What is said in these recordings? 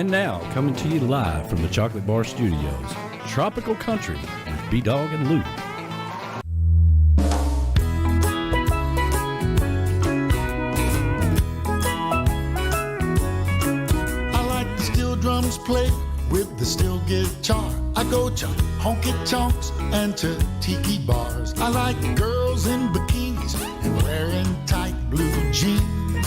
And now, coming to you live from the Chocolate Bar Studios, Tropical Country with B-Dawg and Lou. I like the steel drums played with the steel guitar. I go to honky tonks and to tiki bars. I like girls in bikinis and wearing tight blue jeans.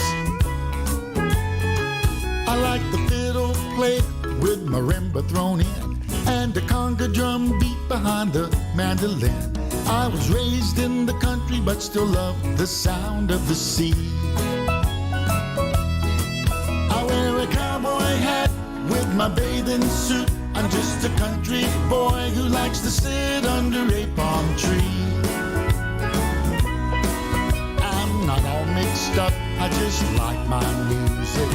I like the fiddle played with marimba thrown in and a conga drum beat behind the mandolin. I was raised in the country but still love the sound of the sea. I wear a cowboy hat with my bathing suit. I'm just a country boy who likes to sit under a palm tree. I'm not all mixed up, I just like my music.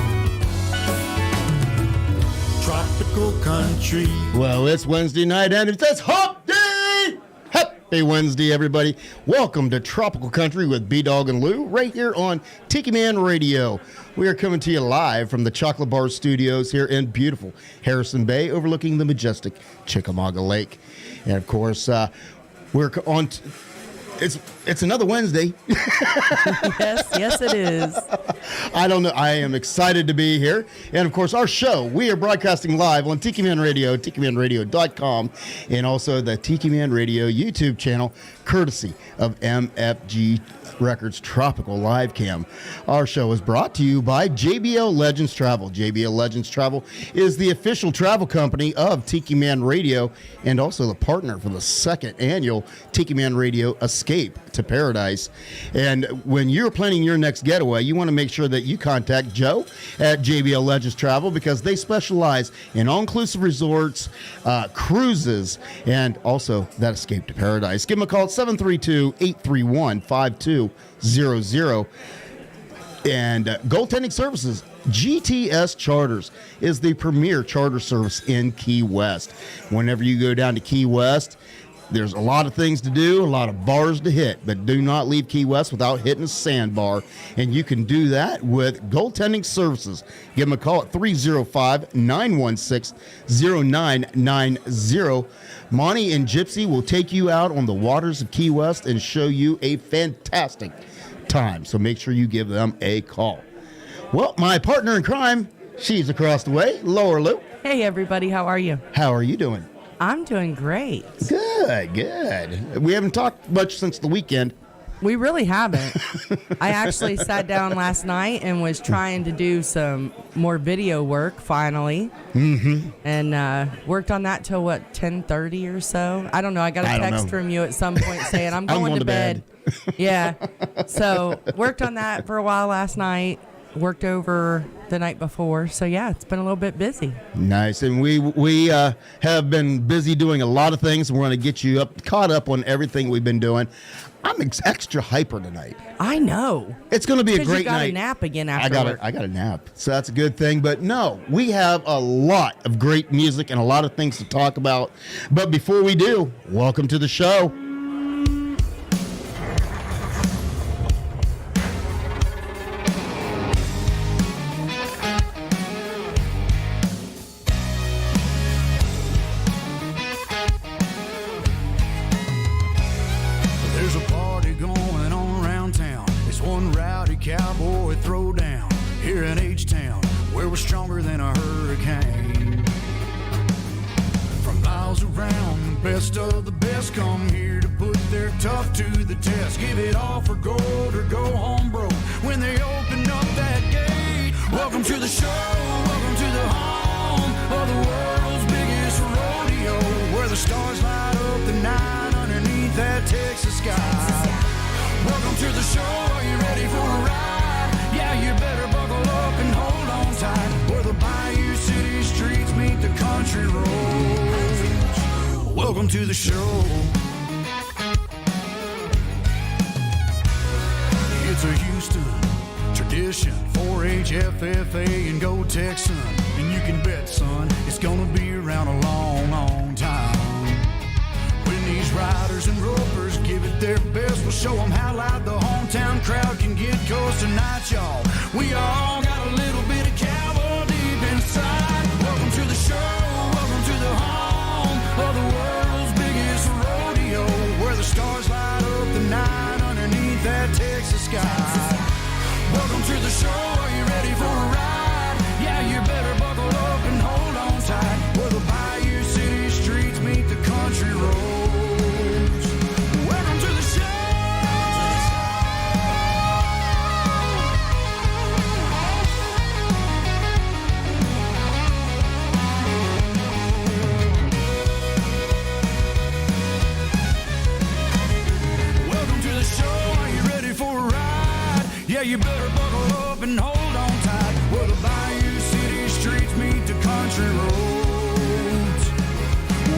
Tropical country. Well, it's Wednesday night and it's Hump Day! Happy Wednesday, everybody. Welcome to Tropical Country with B-Dawg and Lou, right here on Tiki Man Radio. We are coming to you live from the Chocolate Bar Studios here in beautiful Harrison Bay, overlooking the majestic Chickamauga Lake. And, of course, we're on... It's another Wednesday. Yes, it is. I don't know. I am excited to be here. And, of course, our show, we are broadcasting live on Tiki Man Radio, TikiManRadio.com, and also the Tiki Man Radio YouTube channel, courtesy of MFG Records Tropical Live Cam. Our show is brought to you by JBL Legends Travel. JBL Legends Travel is the official travel company of Tiki Man Radio and also the partner for the second annual Tiki Man Radio Escape to Paradise. And when you're planning your next getaway, you want to make sure that you contact Joe at JBL Legends Travel because they specialize in all-inclusive resorts, cruises, and also that Escape to Paradise. Give them a call at 732-831-5200. And Goaltending Services, GTS Charters, is the premier charter service in Key West. Whenever you go down to Key West, there's a lot of things to do, a lot of bars to hit, but do not leave Key West without hitting a sandbar. And you can do that with Goaltending Services. Give them a call at 305-916-0990. Monty and Gypsy will take you out on the waters of Key West and show you a fantastic time. So make sure you give them a call. Well, my partner in crime, she's across the way, Laura Lou. Hey, everybody. How are you? How are you doing? I'm doing great. Good. We haven't talked much since the weekend. We really haven't. I actually sat down last night and was trying to do some more video work finally. Mm-hmm. And worked on that till, 10:30 or so? I don't know. I got a text from you at some point saying, I'm going to bed. Yeah. So worked on that for a while last night. Worked over the night before. So, yeah, it's been a little bit busy. Nice. And we have been busy doing a lot of things. We're going to get you caught up on everything we've been doing. I'm extra hyper tonight. I know. It's going to be a great you got night. A nap again after work. I got a nap. So that's a good thing. But no, we have a lot of great music and a lot of things to talk about. But before we do, welcome to the show. Cowboy throwdown here in H-Town, where we're stronger than a hurricane. From miles around, the best of the best come here to put their tough to the test. Give it all for gold or go home broke when they open up that gate. Welcome to the show, welcome to the home of the world's biggest rodeo, where the stars light up the night underneath that Texas sky. Welcome to the show, are you ready for a ride? Yeah, you better buckle up and hold on tight, where the Bayou City streets meet the country roads. Welcome to the show. It's a Houston tradition, 4-H, FFA, and Go Texan. And you can bet, son, it's gonna be around a long, long time. When these riders and ropers give it their best, we'll show them how loud the hometown crowd can get. 'Cause tonight, y'all, we all got a little bit of cowboy deep inside. you better buckle up and hold on tight. Well, the Bayou City streets meet the country roads.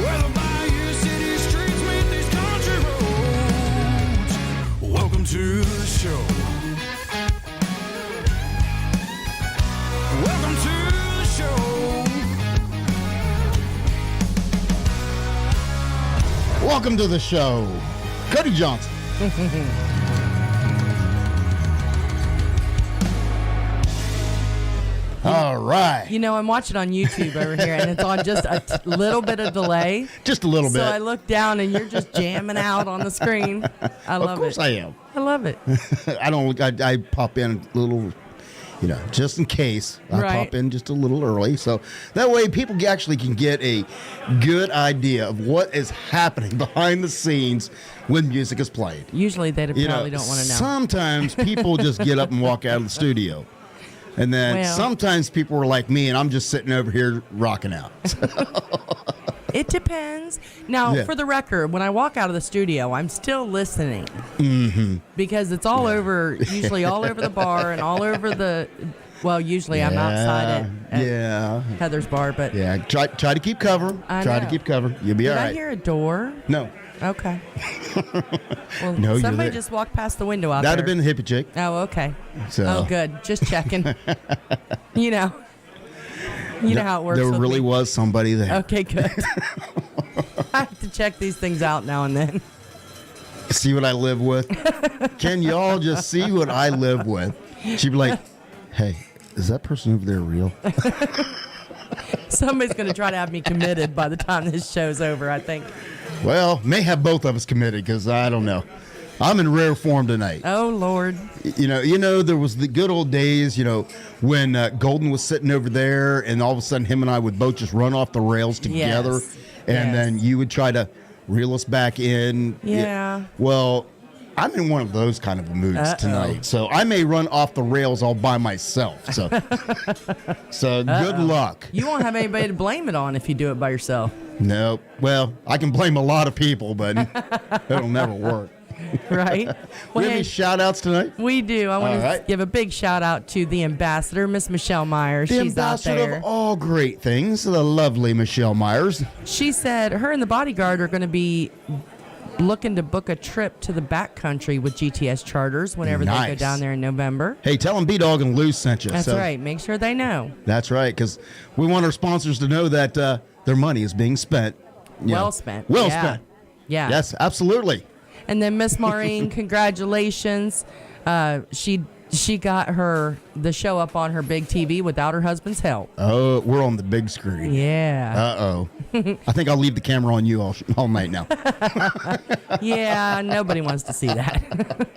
Well, the Bayou City streets meet these country roads. Welcome to the show. Welcome to the show. Welcome to the show, Cody Johnson. All right. You know, I'm watching on YouTube over here, and it's on just a little bit of delay. Just a little So bit. I look down, and you're just jamming out on the screen. I love it. Of course I am. I love it. I pop in a little, just in case. I Right. pop in just a little early. So that way people actually can get a good idea of what is happening behind the scenes when music is played. Usually they probably don't want to know. Sometimes people just get up and walk out of the studio. And then Well. sometimes people are like me, and I'm just sitting over here rocking out. It depends. Now, Yeah. for the record, when I walk out of the studio, I'm still listening. Mm-hmm. Because it's all over, usually all over the bar and all over the, well, usually I'm outside at Heather's bar, but Yeah. Try to keep cover. I Try to know. keep cover. You'll be did all I right. hear a door? No. Okay. Well, No, you're somebody there. just walked past the window out That'd there. have been the hippie chick. Oh, okay. So. Oh, good. Just checking. You know. You know how it works. There with really me. was somebody there. Okay, good. I have to check these things out now and then. See what I live with? Can y'all just see what I live with? She'd be like, hey, is that person over there real? Somebody's going to try to have me committed by the time this show's over, I think. Well, may have both of us committed because I don't know. I'm in rare form tonight. Oh, Lord. There was the good old days, when Golden was sitting over there and all of a sudden him and I would both just run off the rails together. Yes. And Yes. then you would try to reel us back in. Yeah. Well, I'm in one of those kind of moods Uh-oh. tonight. So I may run off the rails all by myself. So, good luck. You won't have anybody to blame it on if you do it by yourself. Nope. Well, I can blame a lot of people, but it'll never work. Right? We Well, have any hey, shout outs tonight? we do. I want All to right. give a big shout out to the ambassador, Miss Michelle Myers. The She's out ambassador there. of all great things, the lovely Michelle Myers. She said her and the bodyguard are going to be looking to book a trip to the backcountry with GTS Charters whenever they go Nice. down there in November. Hey, tell them B-Dawg and Lou sent you. That's right. Make sure they know. That's right, because we want our sponsors to know that their money is being spent. Well spent. Well Yeah. spent. Yeah. Yes, absolutely. And then Miss Maureen, congratulations. She got the show up on her big TV without her husband's help. Oh, we're on the big screen. Yeah. Uh-oh. I think I'll leave the camera on you all night now. Yeah, nobody wants to see that.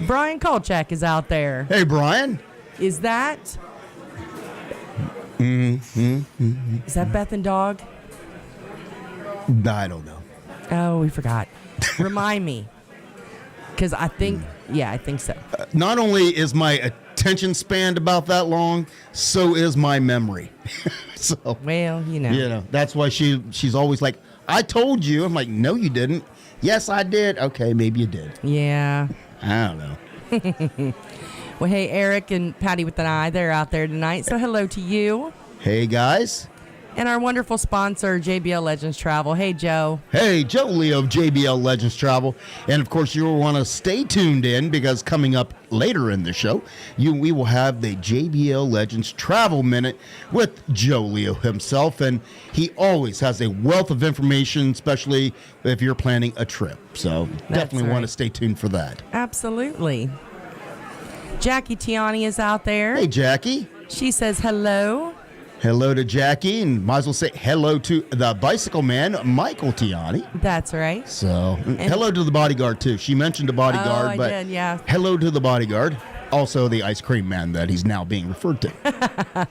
Brian Kolchak is out there. Hey, Brian. Is that? Is that Beth and Dog? I don't know. Oh, we forgot. Remind me. Because I think so. Not only is my attention span about that long, so is my memory. So, Well, that's why she's always like, I told you. I'm like, no, you didn't. Yes, I did. Okay, maybe you did. Yeah. I don't know. Well, hey, Eric and Patty with an I, they're out there tonight. So hello to you. Hey, guys. And our wonderful sponsor, JBL Legends Travel. Hey, Joe. Hey, Joe Leo of JBL Legends Travel. And, of course, you'll want to stay tuned in because coming up later in the show, we will have the JBL Legends Travel Minute with Joe Leo himself. And he always has a wealth of information, especially if you're planning a trip. So definitely want to stay tuned for that. Absolutely. Jackie Tiani is out there. Hey, Jackie. She says hello. Hello to Jackie, and might as well say hello to the bicycle man, Michael Tiani. That's right. So, hello to the bodyguard, too. She mentioned the bodyguard, Oh, I but did, yeah. hello to the bodyguard. Also, the ice cream man that he's now being referred to.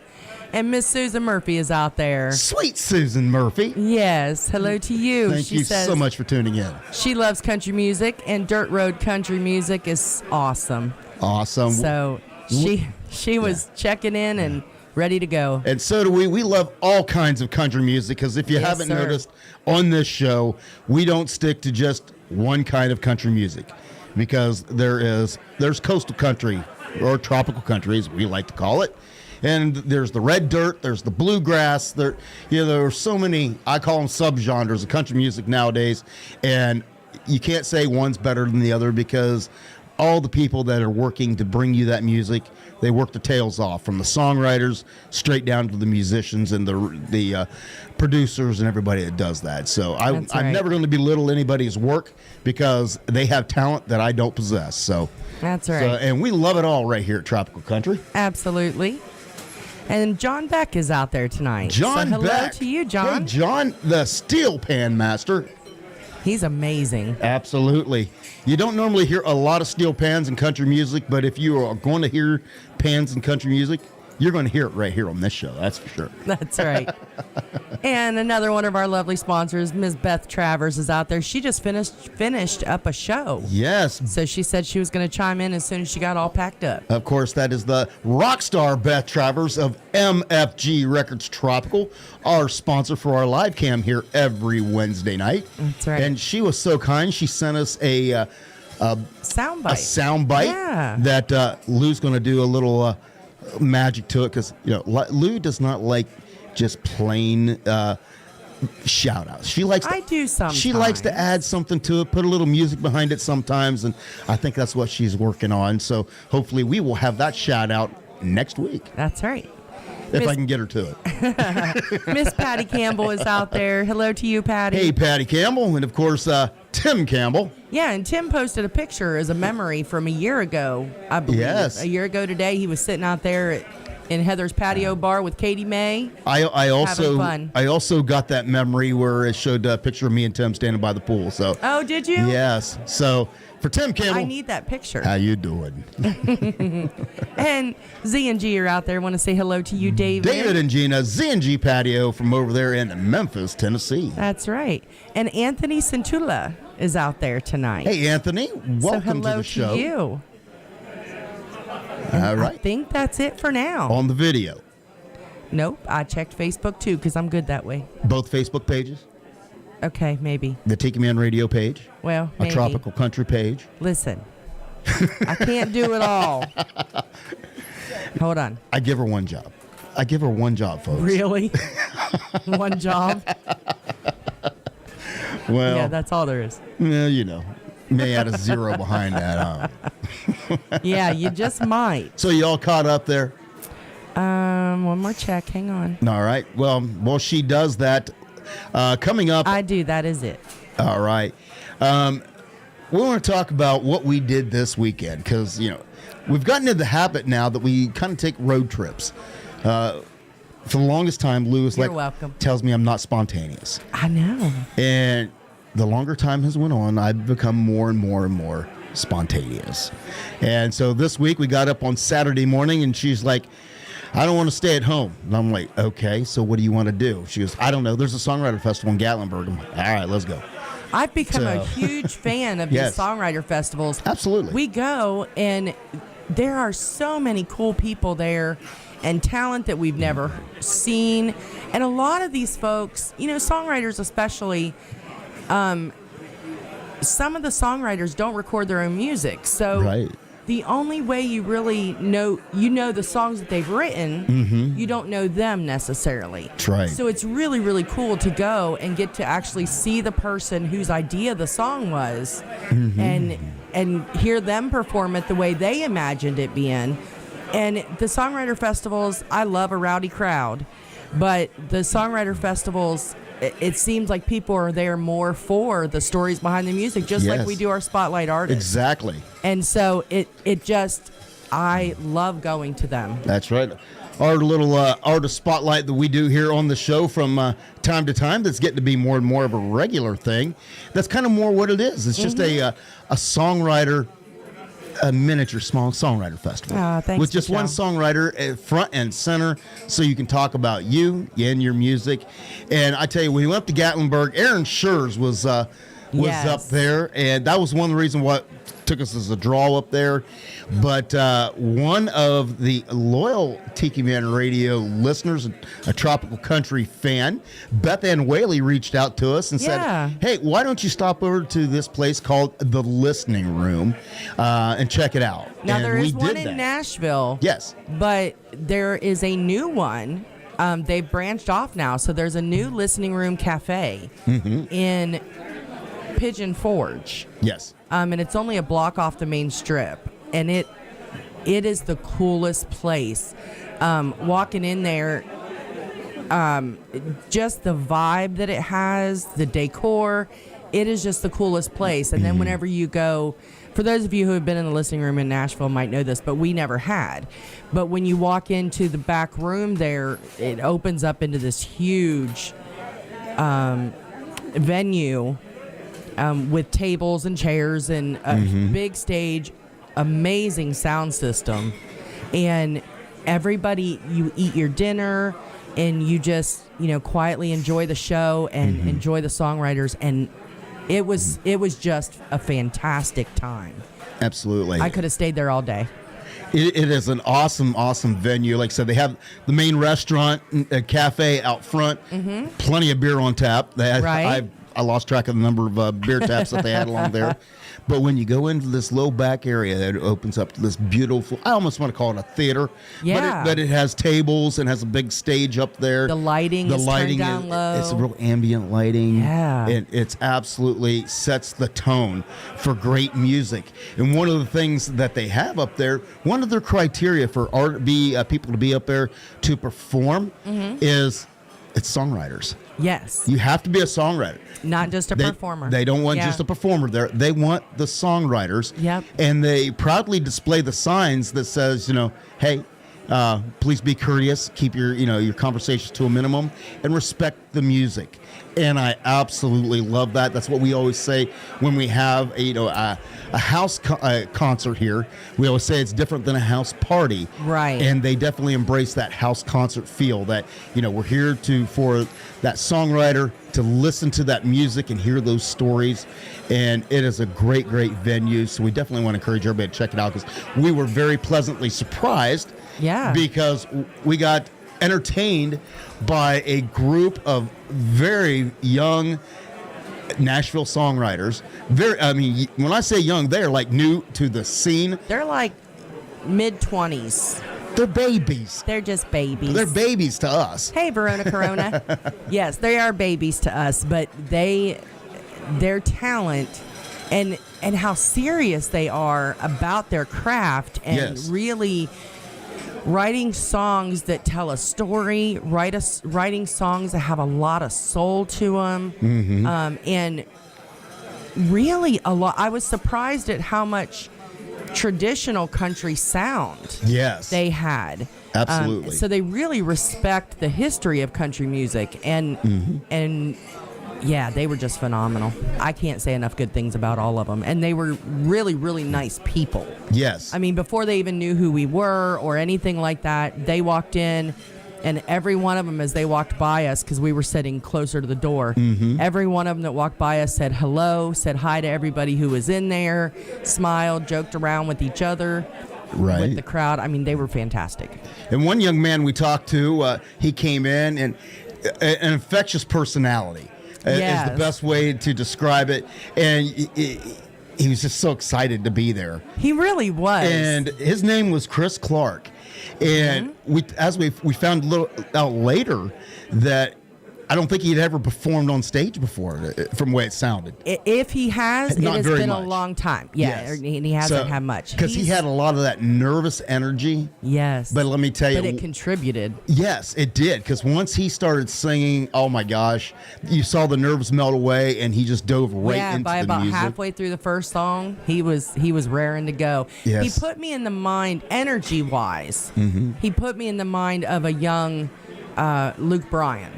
And Miss Susan Murphy is out there. Sweet Susan Murphy. Yes. Hello to you. Thank you so much for tuning in. She loves country music, and dirt road country music is awesome. Awesome. So she was checking in and ready to go. And so do we. We love all kinds of country music because if you Yes, haven't sir. noticed on this show, we don't stick to just one kind of country music because there's coastal country or tropical country, as we like to call it. And there's the red dirt, there's the bluegrass. There are so many, I call them subgenres of country music nowadays. And you can't say one's better than the other because all the people that are working to bring you that music, they work their tails off, from the songwriters straight down to the musicians and the producers and everybody that does that. So I'm never going to belittle anybody's work because they have talent that I don't possess. So that's right. And we love it all right here at Tropical Country. Absolutely. And John Beck is out there tonight. John Beck. Hello to you, John. Hey, John, the steel pan master. He's amazing. Absolutely. You don't normally hear a lot of steel pans in country music, but if you are going to hear pans in country music, you're going to hear it right here on this show. That's for sure. That's right. And another one of our lovely sponsors, Ms. Beth Travers, is out there. She just finished up a show. Yes. So she said she was going to chime in as soon as she got all packed up. Of course, that is the rock star Beth Travers of MFG Records Tropical, our sponsor for our live cam here every Wednesday night. That's right. And she was so kind. She sent us a sound bite that Lou's going to do a little magic to it, because Lou does not like just plain shout outs. She likes I do sometimes. She likes to add something to it, put a little music behind it sometimes, and I think that's what she's working on. So hopefully we will have that shout out next week. That's right. If I can get her to it. Miss Patty Campbell is out there. Hello to you, Patty. Hey, Patty Campbell, and of course Tim Campbell. Yeah, and Tim posted a picture as a memory from a year ago, I believe. Yes. A year ago today, he was sitting out there in Heather's patio bar with Katie May. I having fun. also got that memory where it showed a picture of me and Tim standing by the pool. So. Oh, did you? Yes. So for Tim Campbell, I need that picture. How you doing? And Z and G are out there. Want to say hello to you, David. David and Gina, Z&G Patio from over there in Memphis, Tennessee. That's right. And Anthony Centula is out there tonight. Hey, Anthony, welcome to the show. Hello to you. All right. I think that's it for now. On the video. Nope. I checked Facebook too because I'm good that way. Both Facebook pages? Okay, maybe. The Tiki Man Radio page? Well, a maybe. Tropical Country page? Listen, I can't do it all. Hold on. I give her one job. I give her one job, folks. Really? One job? Well, yeah, that's all there is. Well, may add a zero behind that, huh? Yeah, you just might. So you all caught up there? One more check. Hang on. All right. Well, she does that. Coming up. I do. That is it. All right. We want to talk about what we did this weekend because, we've gotten into the habit now that we kind of take road trips. For the longest time, Lou is You're welcome. tells me I'm not spontaneous. I know. And the longer time has went on, I've become more and more and more spontaneous. And so this week we got up on Saturday morning and she's like, I don't want to stay at home. And I'm like, okay, so what do you want to do? She goes, I don't know. There's a songwriter festival in Gatlinburg. I'm like, all right, let's go. I've become a huge fan of Yes. these songwriter festivals. Absolutely. We go, and there are so many cool people there and talent that we've never seen. And a lot of these folks, songwriters especially, some of the songwriters don't record their own music. So Right. the only way you really know the songs that they've written, you don't know them necessarily. That's right. So it's really, really cool to go and get to actually see the person whose idea the song was and hear them perform it the way they imagined it being. And the songwriter festivals, I love a rowdy crowd, but the songwriter festivals, it seems like people are there more for the stories behind the music, just Yes. like we do our spotlight artists. Exactly. And so I love going to them. That's right. Our little artist spotlight that we do here on the show from time to time, that's getting to be more and more of a regular thing. That's kind of more what it is. It's just a songwriter, a miniature small songwriter festival. Thanks, with just one Michelle. songwriter at front and center, so you can talk about you and your music. And I tell you, when we went up to Gatlinburg, Aaron Schurz was was Yes. up there, and that was one of the reasons what took us as a draw up there. But one of the loyal Tiki Man Radio listeners, a tropical country fan, Beth and Whaley, reached out to us and Yeah. said, hey, why don't you stop over to this place called The Listening Room and check it out? Now, and there is we one did in that. Nashville. Yes. But there is a new one. They've branched off now. So there's a new listening room cafe in Pigeon Forge. Yes. And it's only a block off the main strip. And it is the coolest place. Walking in there, just the vibe that it has, the decor, it is just the coolest place. And then whenever you go, for those of you who have been in the listening room in Nashville might know this, but we never had. But when you walk into the back room there, it opens up into this huge venue with tables and chairs and a big stage, amazing sound system. And everybody, you eat your dinner and you just, quietly enjoy the show and enjoy the songwriters. And it was just a fantastic time. Absolutely. I could have stayed there all day. It is an awesome, awesome venue. Like I said, they have the main restaurant, a cafe out front, plenty of beer on tap. Right. I lost track of the number of beer taps that they had along there. But when you go into this low back area, it opens up to this beautiful, I almost want to call it a theater. Yeah. But it has tables and has a big stage up there. The lighting is turned down low. It's real ambient lighting. Yeah. And it's absolutely sets the tone for great music. And one of the things that they have up there, one of their criteria for people to be up there to perform is it's songwriters. Yes. You have to be a songwriter. Not just a performer. They don't want Yeah. just a performer there. They want the songwriters. Yep. And they proudly display the signs that says, hey, please be courteous, keep your conversations to a minimum, and respect the music. And I absolutely love that. That's what we always say when we have a house concert here. We always say it's different than a house party. Right. And they definitely embrace that house concert feel that, we're here for that songwriter to listen to that music and hear those stories. And it is a great, great venue. So we definitely want to encourage everybody to check it out because we were very pleasantly surprised. Yeah. Because we got entertained by a group of very young Nashville songwriters. When I say young, they're like new to the scene. They're like mid-20s. They're babies. They're just babies. They're babies to us. Hey, Verona Corona. Yes, they are babies to us, but their talent and how serious they are about their craft and Yes. really writing songs that tell a story, writing songs that have a lot of soul to them, and really a lot. I was surprised at how much traditional country sound Yes. they had. Absolutely. So they really respect the history of country music, and yeah, they were just phenomenal. I can't say enough good things about all of them, and they were really, really nice people. Yes. I mean, before they even knew who we were or anything like that, they walked in, and every one of them, as they walked by us, because we were sitting closer to the door, every one of them that walked by us said hello, said hi to everybody who was in there, smiled, joked around with each other, Right. with the crowd. I mean, they were fantastic. And one young man we talked to, he came in and an infectious personality is Yes. the best way to describe it. And he was just so excited to be there. He really was. And his name was Chris Clark. And we found out later that I don't think he'd ever performed on stage before, from the way it sounded. If he has, it Not has very been much. a long time. Yeah, Yes. and he hasn't had much. Because he had a lot of that nervous energy. Yes. But let me tell you. But it contributed. Yes, it did. Because once he started singing, oh my gosh, you saw the nerves melt away, and he just dove right into by the about music. halfway through the first song, he was raring to go. Yes. He put me in the mind, energy-wise, he put me in the mind of a young Luke Bryan.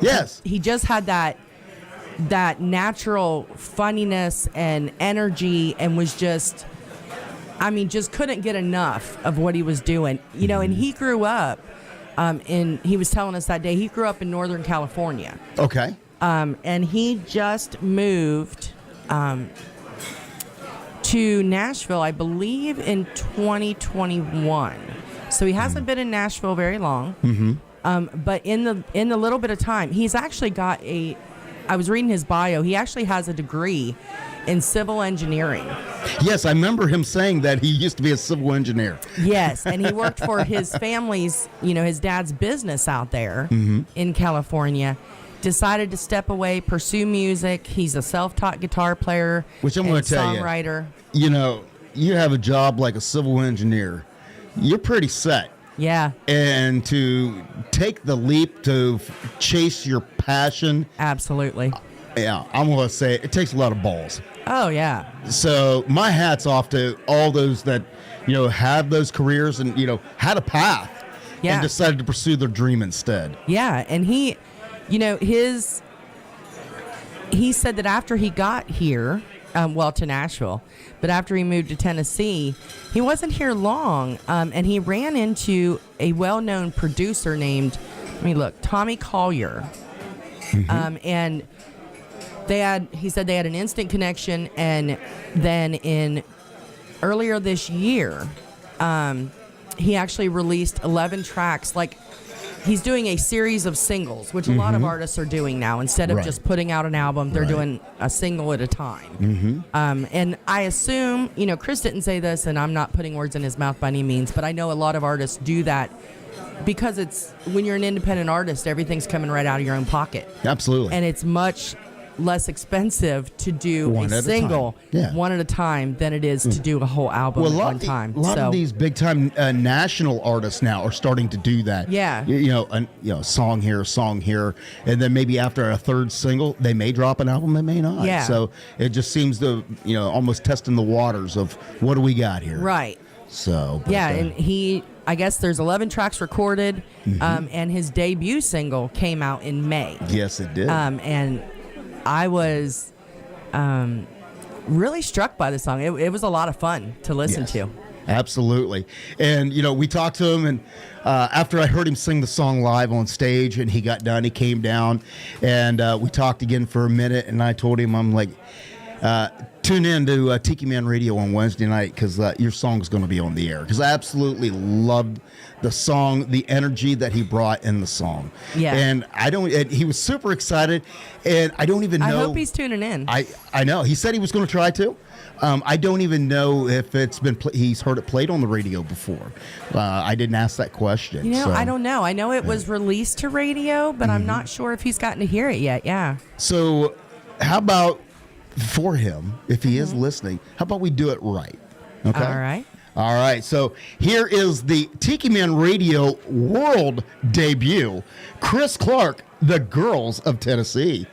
Yes. He just had that natural funniness and energy, and was just couldn't get enough of what he was doing. And he grew up he was telling us that day, he grew up in Northern California. Okay. And he just moved to Nashville, I believe, in 2021. So he hasn't been in Nashville very long. But in the little bit of time, he's actually got I was reading his bio. He actually has a degree in civil engineering. Yes, I remember him saying that he used to be a civil engineer. Yes, and he worked for his family's, his dad's business out there in California. Decided to step away, pursue music. He's a self-taught guitar player, which I'm going to tell songwriter. You have a job like a civil engineer. You're pretty set. Yeah. And to take the leap to chase your passion. Absolutely. Yeah, I'm going to say it takes a lot of balls. Oh, yeah. So my hat's off to all those that, have those careers and, had a path and decided to pursue their dream instead. Yeah. And he, he said that after he got here, to Nashville, but after he moved to Tennessee, he wasn't here long, and he ran into a well-known producer named, Tommy Collier, and he said they had an instant connection, and then earlier this year, he actually released 11 tracks, he's doing a series of singles, which a lot of artists are doing now. Instead of just putting out an album, they're doing a single at a time. And I assume, Chris didn't say this, and I'm not putting words in his mouth by any means, but I know a lot of artists do that because when you're an independent artist, everything's coming right out of your own pocket. Absolutely. And it's much less expensive to do a single one at a time than it is to do a whole album at one time. A lot of these big time national artists now are starting to do that. Yeah. A song here, and then maybe after a third single, they may drop an album, they may not. Yeah. So it just seems to, almost testing the waters of what do we got here. Right. So. And I guess there's 11 tracks recorded, and his debut single came out in May. Yes, it did. And I was really struck by the song. It was a lot of fun to listen to. Absolutely. And, we talked to him, and after I heard him sing the song live on stage and he got done, he came down, and we talked again for a minute, and I told him, I'm like, tune in to Tiki Man Radio on Wednesday night because your song's going to be on the air. Because I absolutely loved the song, the energy that he brought in the song. Yeah. And he was super excited, and I don't even know. I hope he's tuning in. I know. He said he was going to try to. I don't even know if it's been he's heard it played on the radio before. I didn't ask that question. I don't know. I know it was released to radio, but I'm not sure if he's gotten to hear it yet. Yeah. So how about for him, if he is listening, how about we do it right? Okay. All right. So here is the Tiki Man Radio world debut, Chris Clark, The Girls of Tennessee.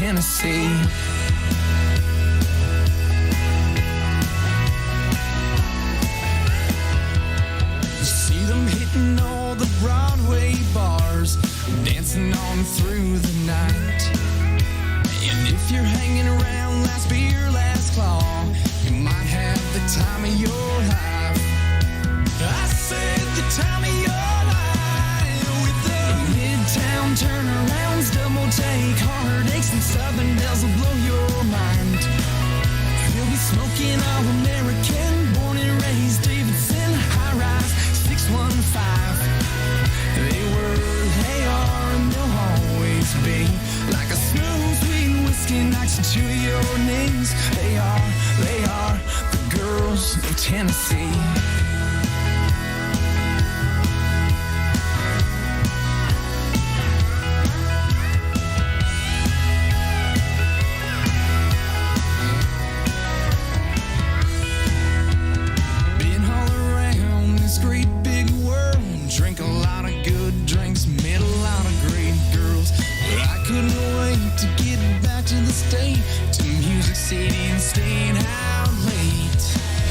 Tennessee. You see them hitting all the Broadway bars, dancing on through the night. And if you're hanging around last beer, last claw, you might have the time of your life. I said the time of your life with the midtown turnarounds, double take, heartaches and southern bells will blow your mind. You'll be smoking All-American, born and raised Davidson, high-rise, 615. They were, they are, and they'll always be. Like a smooth, sweet whiskey knocks you to your knees. They are the girls of Tennessee. Drink a lot of good drinks, met a lot of great girls, but I couldn't wait to get back to the state, to Music City and staying out late.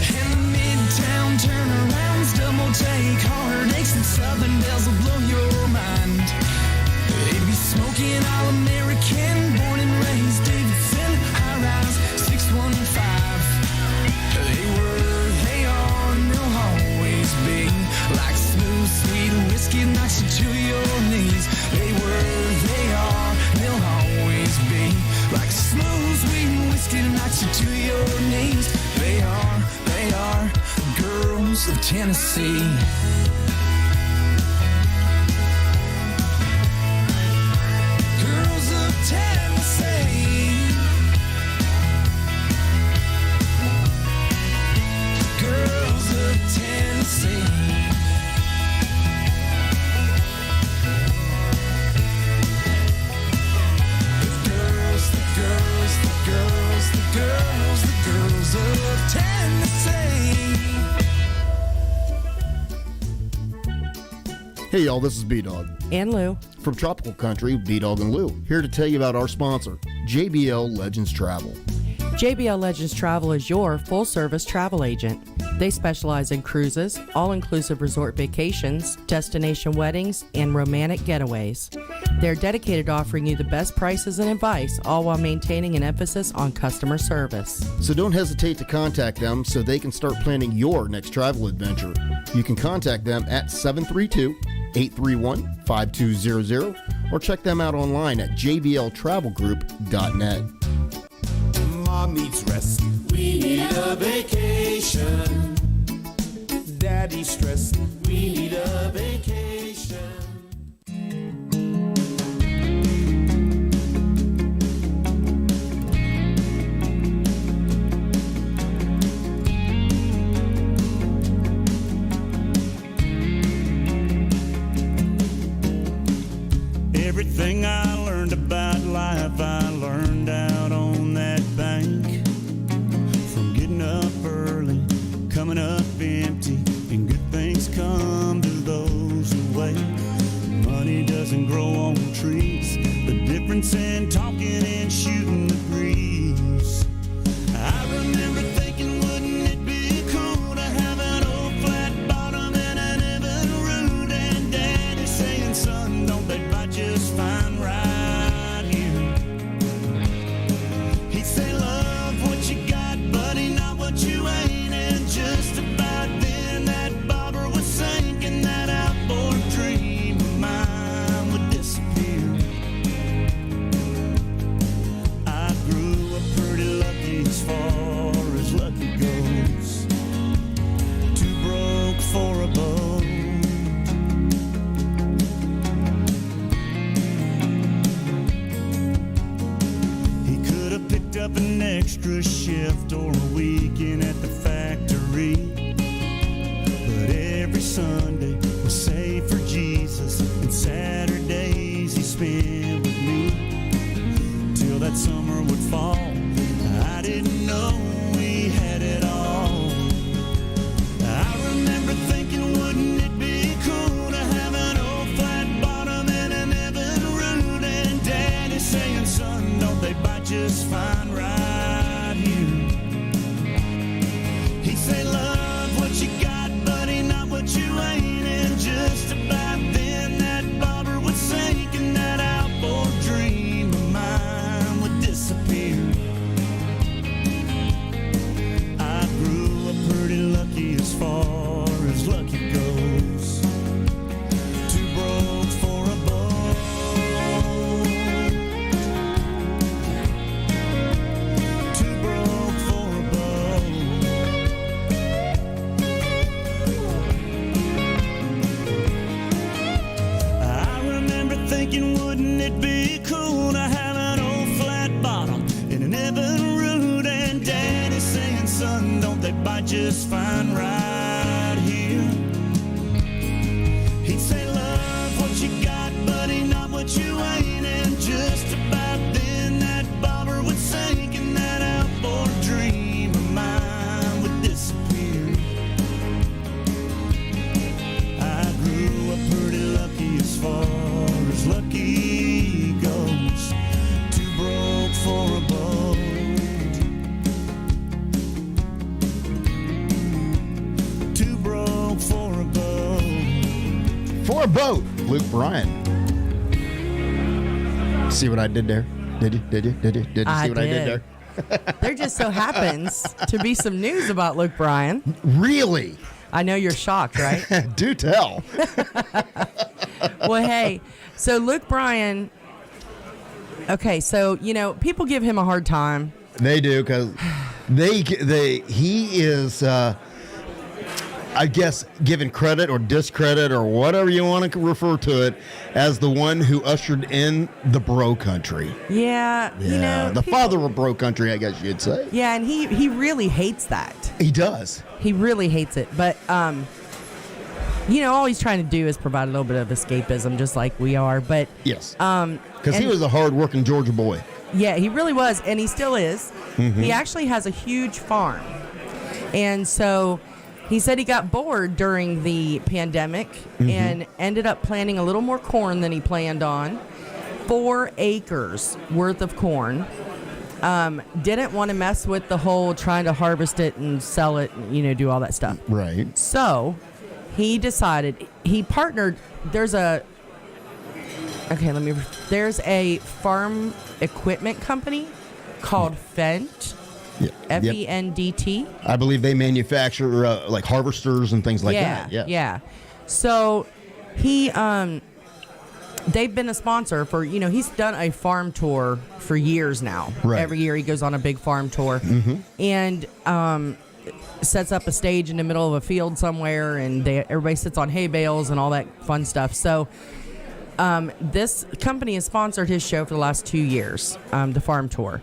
And the midtown turnarounds, double take, heartaches and southern bells will blow your mind. They'd be smoking All-American, born and raised Davidson, high-rise, 615. They were, they are, and they'll always be. Like smooth, sweet whiskey knocks you to your knees. They were, they are, they'll always be. Like smooth, sweet whiskey knocks you to your knees. They are girls of Tennessee. Girls of Tennessee. Girls of Tennessee. The girls of Tennessee. Hey, y'all, this is B-Dawg. And Lou. From Tropical Country, B-Dawg and Lou, here to tell you about our sponsor, JBL Legends Travel. JBL Legends Travel is your full-service travel agent. They specialize in cruises, all-inclusive resort vacations, destination weddings, and romantic getaways. They're dedicated to offering you the best prices and advice, all while maintaining an emphasis on customer service. So don't hesitate to contact them so they can start planning your next travel adventure. You can contact them at 732-831-5200 or check them out online at jbltravelgroup.net. Mom needs rest. We need a vacation. Daddy's stressed. We need a vacation. Everything I learned about life, I learned out on that bank. From getting up early, coming up empty, and good things come to those who wait. Money doesn't grow on trees. The difference in talking and shooting the breeze. I remember thinking, wouldn't it be cool to have an old flat bottom and an even root? And Daddy saying, son, don't they bite just fine right here? He'd say, love what you got, buddy, not what you ain't. And just about then that bobber would sink and that outboard dream of mine would disappear. I grew up pretty lucky as far as lucky goes. Too broke for a boat. He could have picked up an extra shift or a weekend at the factory, but every Sunday was saved for Jesus, and Saturdays he spent with me. Till that summer would fall, I didn't know we had it all. I remember thinking, wouldn't it be cool to have an old flat bottom and an even root? And Daddy saying, son, don't they bite just fine right here? He'd say, love what you got, buddy, not what you ain't. And just about then that bobber would sink and that outboard dream of mine would disappear. by just fine right here. He'd say, love what you got, buddy, not what you ain't. And just about then that bobber would sink and that outboard dream of mine would disappear. I grew up pretty lucky as far as lucky goes. Too broke for a boat. Too broke for a boat. For a boat, Luke Bryan. See what I did there? Did you? Did you see what I did there? There just so happens to be some news about Luke Bryan. Really? I know you're shocked, right? Do tell. Well, hey, so Luke Bryan, okay, so, you know, people give him a hard time. They do, because he is, I guess, given credit or discredit or whatever you want to refer to it, as the one who ushered in the bro country. Yeah, you know. The father of bro country, I guess you'd say. Yeah, and he really hates that. He does. He really hates it. But, you know, all he's trying to do is provide a little bit of escapism, just like we are. But Yes. Because he was a hard-working Georgia boy. yeah, he really was, and he still is. Mm-hmm. He actually has a huge farm. And so he said he got bored during the pandemic and ended up planting a little more corn than he planned on. 4 acres worth of corn. Didn't want to mess with the whole trying to harvest it and sell it, and, you know, do all that stuff. Right. So he decided, he partnered, there's a farm equipment company called Fendt, Yeah. F-E-N-D-T. I believe they manufacture like harvesters and things like that. Yeah. So he, they've been a sponsor for, you know, he's done a farm tour for years now. Right. Every year he goes on a big farm tour and sets up a stage in the middle of a field somewhere, and everybody sits on hay bales and all that fun stuff. So this company has sponsored his show for the last 2 years, the farm tour.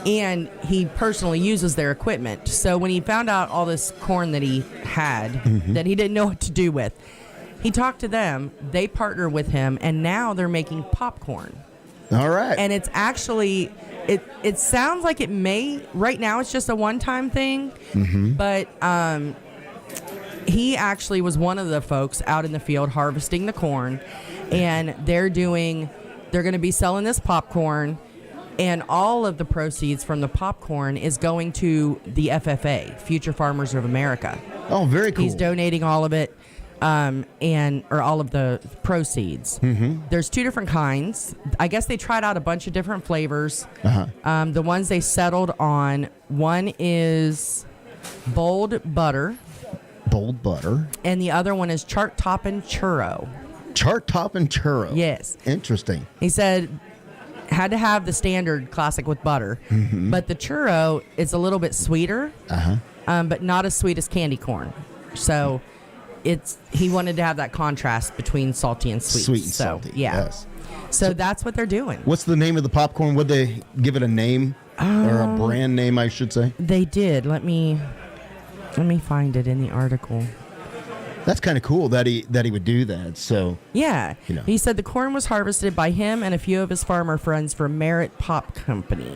And he personally uses their equipment. So when he found out all this corn that he had that he didn't know what to do with, he talked to them. They partner with him, and now they're making popcorn. All right. And it's actually, it sounds like it may, right now it's just a one-time thing, but he actually was one of the folks out in the field harvesting the corn, and they're going to be selling this popcorn, and all of the proceeds from the popcorn is going to the FFA, Future Farmers of America. Oh, very cool. He's donating all of it. Or all of the proceeds. There's 2 different kinds. I guess they tried out a bunch of different flavors. The ones they settled on, one is bold butter. Bold butter. And the other one is chart toppin' churro. Chart toppin' churro. Yes. Interesting. He said had to have the standard classic with butter, but the churro is a little bit sweeter, but not as sweet as candy corn. So he wanted to have that contrast between salty and sweet. Sweet and salty. Yeah. Yes. So that's what they're doing. What's the name of the popcorn? Would they give it a name or a brand name, I should say? They did. Let me find it in the article. That's kind of cool that he would do that. So yeah, you know. He said the corn was harvested by him and a few of his farmer friends for Merit Pop Company.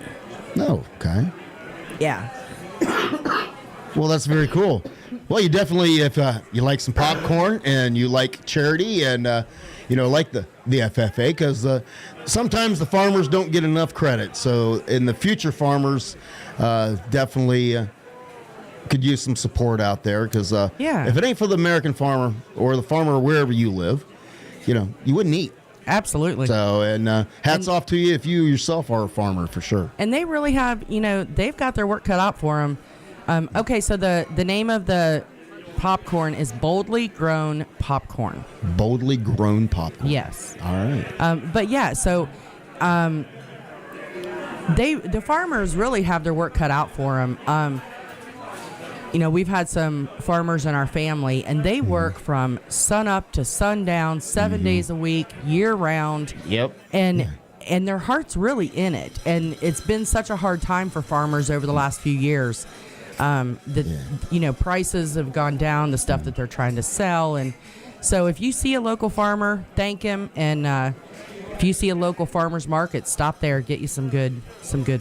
No, okay. Yeah. Well, that's very cool. Well, you definitely, if you like some popcorn and you like charity and like the FFA, because sometimes the farmers don't get enough credit. So in the future, farmers definitely could use some support out there, because if it ain't for the American farmer or the farmer wherever you live, you wouldn't eat. Absolutely. So, and hats off to you if you yourself are a farmer, for sure. And they really have, they've got their work cut out for them. Okay, so the name of the popcorn is Boldly Grown Popcorn. Boldly Grown Popcorn. Yes. All right. But yeah, so the farmers really have their work cut out for them. We've had some farmers in our family, and they work from sun up to sundown, 7 days a week, year round. Yep. And their heart's really in it. And it's been such a hard time for farmers over the last few years. Prices have gone down, the stuff that they're trying to sell. And so if you see a local farmer, thank him. And if you see a local farmer's market, stop there, get you some good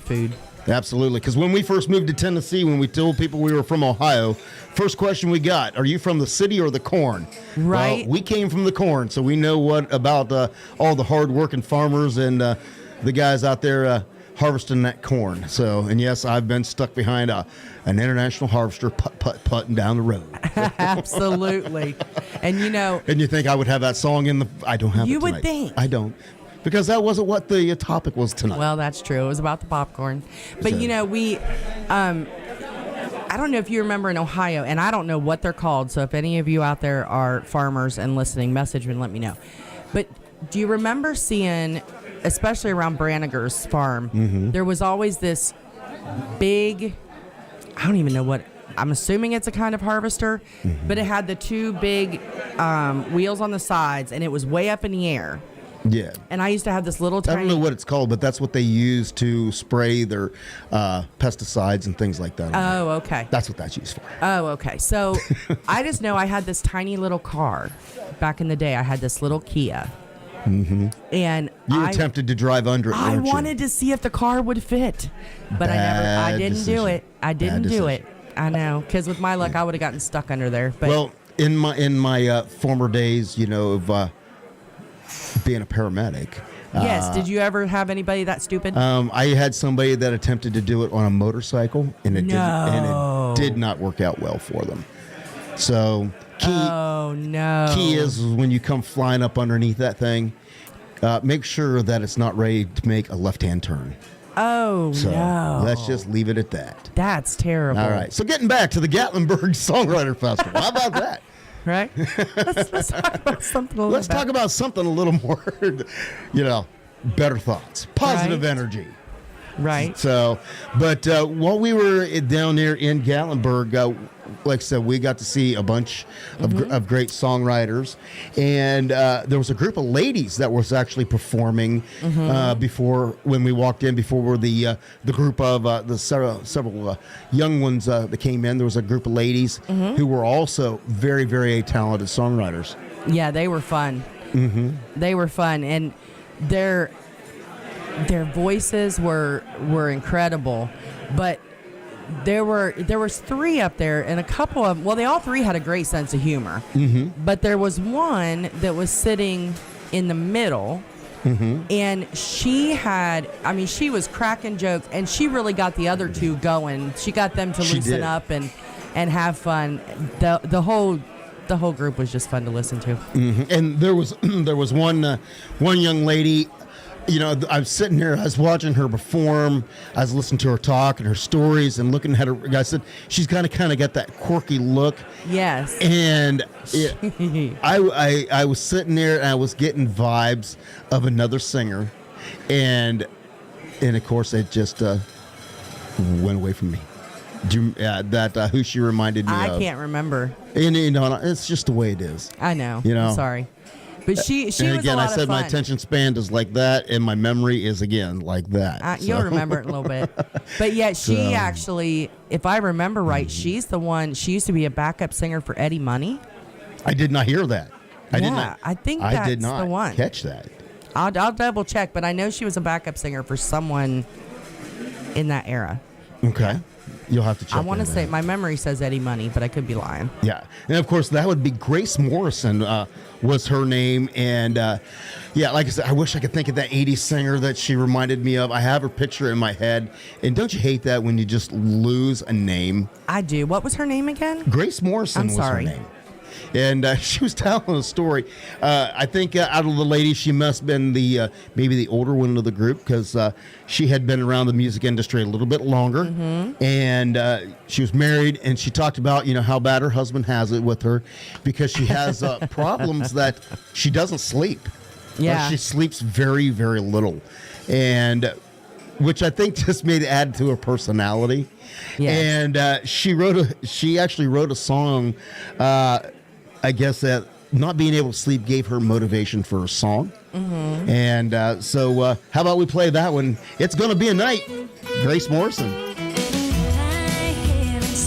food. Absolutely, because when we first moved to Tennessee, when we told people we were from Ohio, first question we got, are you from the city or the corn? Right. Well, we came from the corn, so we know what about all the hard-working farmers and the guys out there harvesting that corn. So, and yes, I've been stuck behind an international harvester putting down the road. Absolutely. And And you think I would have that song in the... I don't have it tonight. You would think. I don't. Because that wasn't what the topic was tonight. Well, that's true. It was about the popcorn. But, we... I don't know if you remember in Ohio, and I don't know what they're called, so if any of you out there are farmers and listening, message me and let me know. But do you remember seeing, especially around Branniger's farm, there was always this big... I don't even know what... I'm assuming it's a kind of harvester, but it had the two big wheels on the sides, and it was way up in the air. Yeah. And I used to have this little tiny... I don't know what it's called, but that's what they use to spray their pesticides and things like that. Oh, okay. That's what that's used for. Oh, okay. So I just know I had this tiny little car. Back in the day, I had this little Kia. Mm-hmm. And you attempted to drive under it, I weren't you? wanted to see if the car would fit, but I didn't do it. I didn't do it. I know, because with my luck, I would have gotten stuck under there. But well, in my former days, of being a paramedic. Yes. Did you ever have anybody that stupid? I had somebody that attempted to do it on a motorcycle, and it did not work out well for them. So key is when you come flying up underneath that thing, make sure that it's not ready to make a left-hand turn. Oh, so no. Let's just leave it at that. That's terrible. All right. So getting back to the Gatlinburg Songwriter Festival. How about that? Right? Let's talk about something a little Let's talk about something a little more, better thoughts, positive energy. Right. So, but while we were down there in Gatlinburg, like I said, we got to see a bunch of great songwriters, and there was a group of ladies that was actually performing before when we walked in. Before the group of the several young ones that came in, there was a group of ladies who were also very, very talented songwriters. Yeah, they were fun. They were fun, and their voices were incredible, but there was three up there, and a couple of them, well, they all three had a great sense of humor, but there was one that was sitting in the middle, and she was cracking jokes, and she really got the other two going. She got them to loosen up and have fun. The whole group was just fun to listen to. And there was one young lady. I was sitting here, I was watching her perform, I was listening to her talk and her stories and looking at her. I said, she's kind of got that quirky look. Yes. And I was sitting there and I was getting vibes of another singer. And of course, it just went away from me. Who she reminded me of. I can't remember. And it's just the way it is. I know. I'm sorry. But she was again, a lot of fun. I said my attention span is like that, and my memory is again like that. You'll remember it in a little bit. But yeah, she actually, if I remember right, she's the one. She used to be a backup singer for Eddie Money. I did not hear that. I think that's did not the one. Catch that. I'll double check, but I know she was a backup singer for someone in that era. Okay. You'll have to check. I want to say, my memory says Eddie Money, but I could be lying. Yeah. And of course, that would be Grace Morrison was her name. And like I said, I wish I could think of that 80s singer that she reminded me of. I have her picture in my head. And don't you hate that when you just lose a name? I do. What was her name again? Grace Morrison was her name. And she was telling a story. I think out of the ladies, she must have been maybe the older one of the group, because she had been around the music industry a little bit longer. And she was married, and she talked about how bad her husband has it with her, because she has problems that she doesn't sleep. Yeah, she sleeps very, very little, and which I think just made it add to her personality. Yeah. And she actually wrote a song. I guess that not being able to sleep gave her motivation for a song. And so how about we play that one? It's Gonna Be a Night, Grace Morrison. I haven't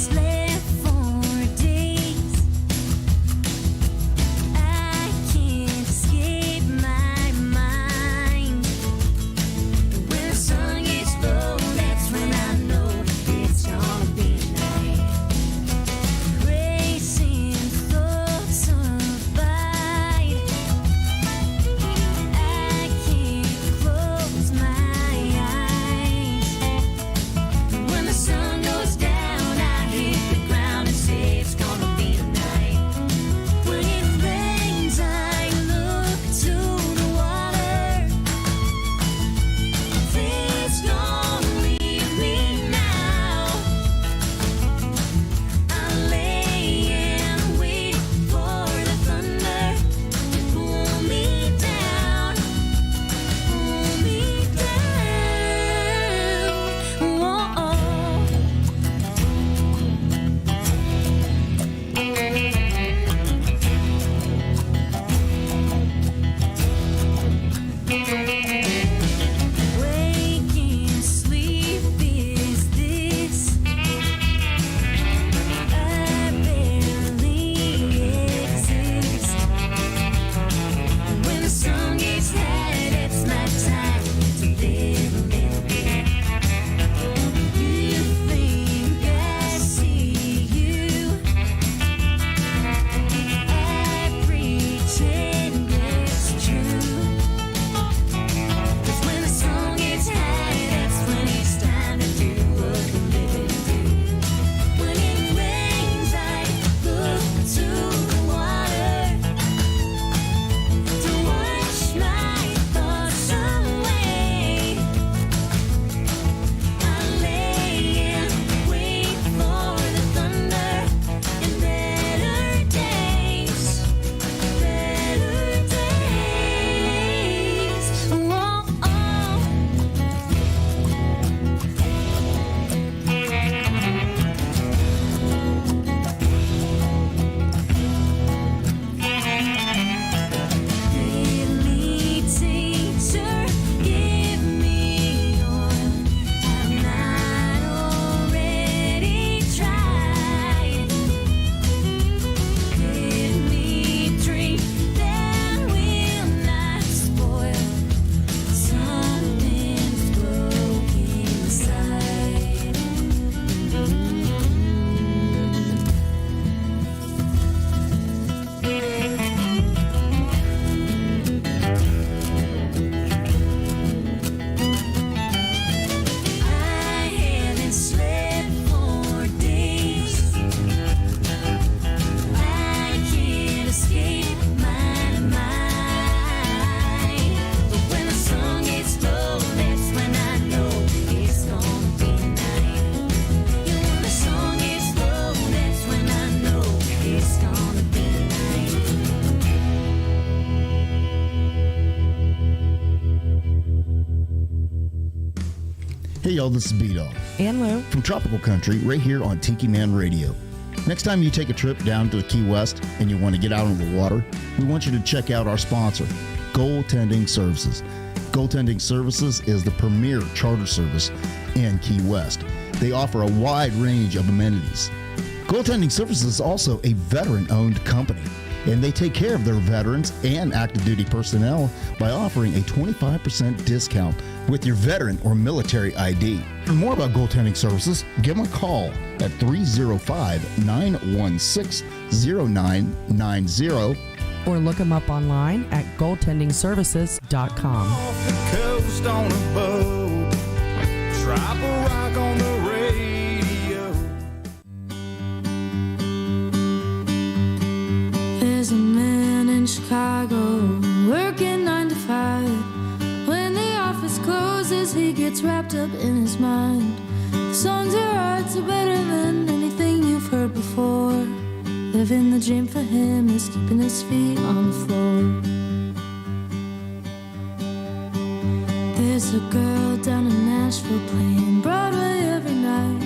Hey, y'all, this is B-Dawg And Lou. from Tropical Country right here on Tiki Man Radio. Next time you take a trip down to the Key West and you want to get out on the water, we want you to check out our sponsor, Goaltending Services. Goaltending Services is the premier charter service in Key West. They offer a wide range of amenities. Goaltending Services is also a veteran-owned company, and they take care of their veterans and active duty personnel by offering a 25% discount with your veteran or military ID. For more about Goaltending Services, give them a call at 305-916-0990. Or look them up online at goaltendingservices.com. Off the coast on a boat, drop a rock on the radio. There's a man in Chicago working 9 to 5. When the office closes, he gets wrapped up in his mind. The songs he writes are better than anything you've heard before. Living the dream for him is keeping his feet on the floor. There's a girl down in Nashville playing Broadway every night.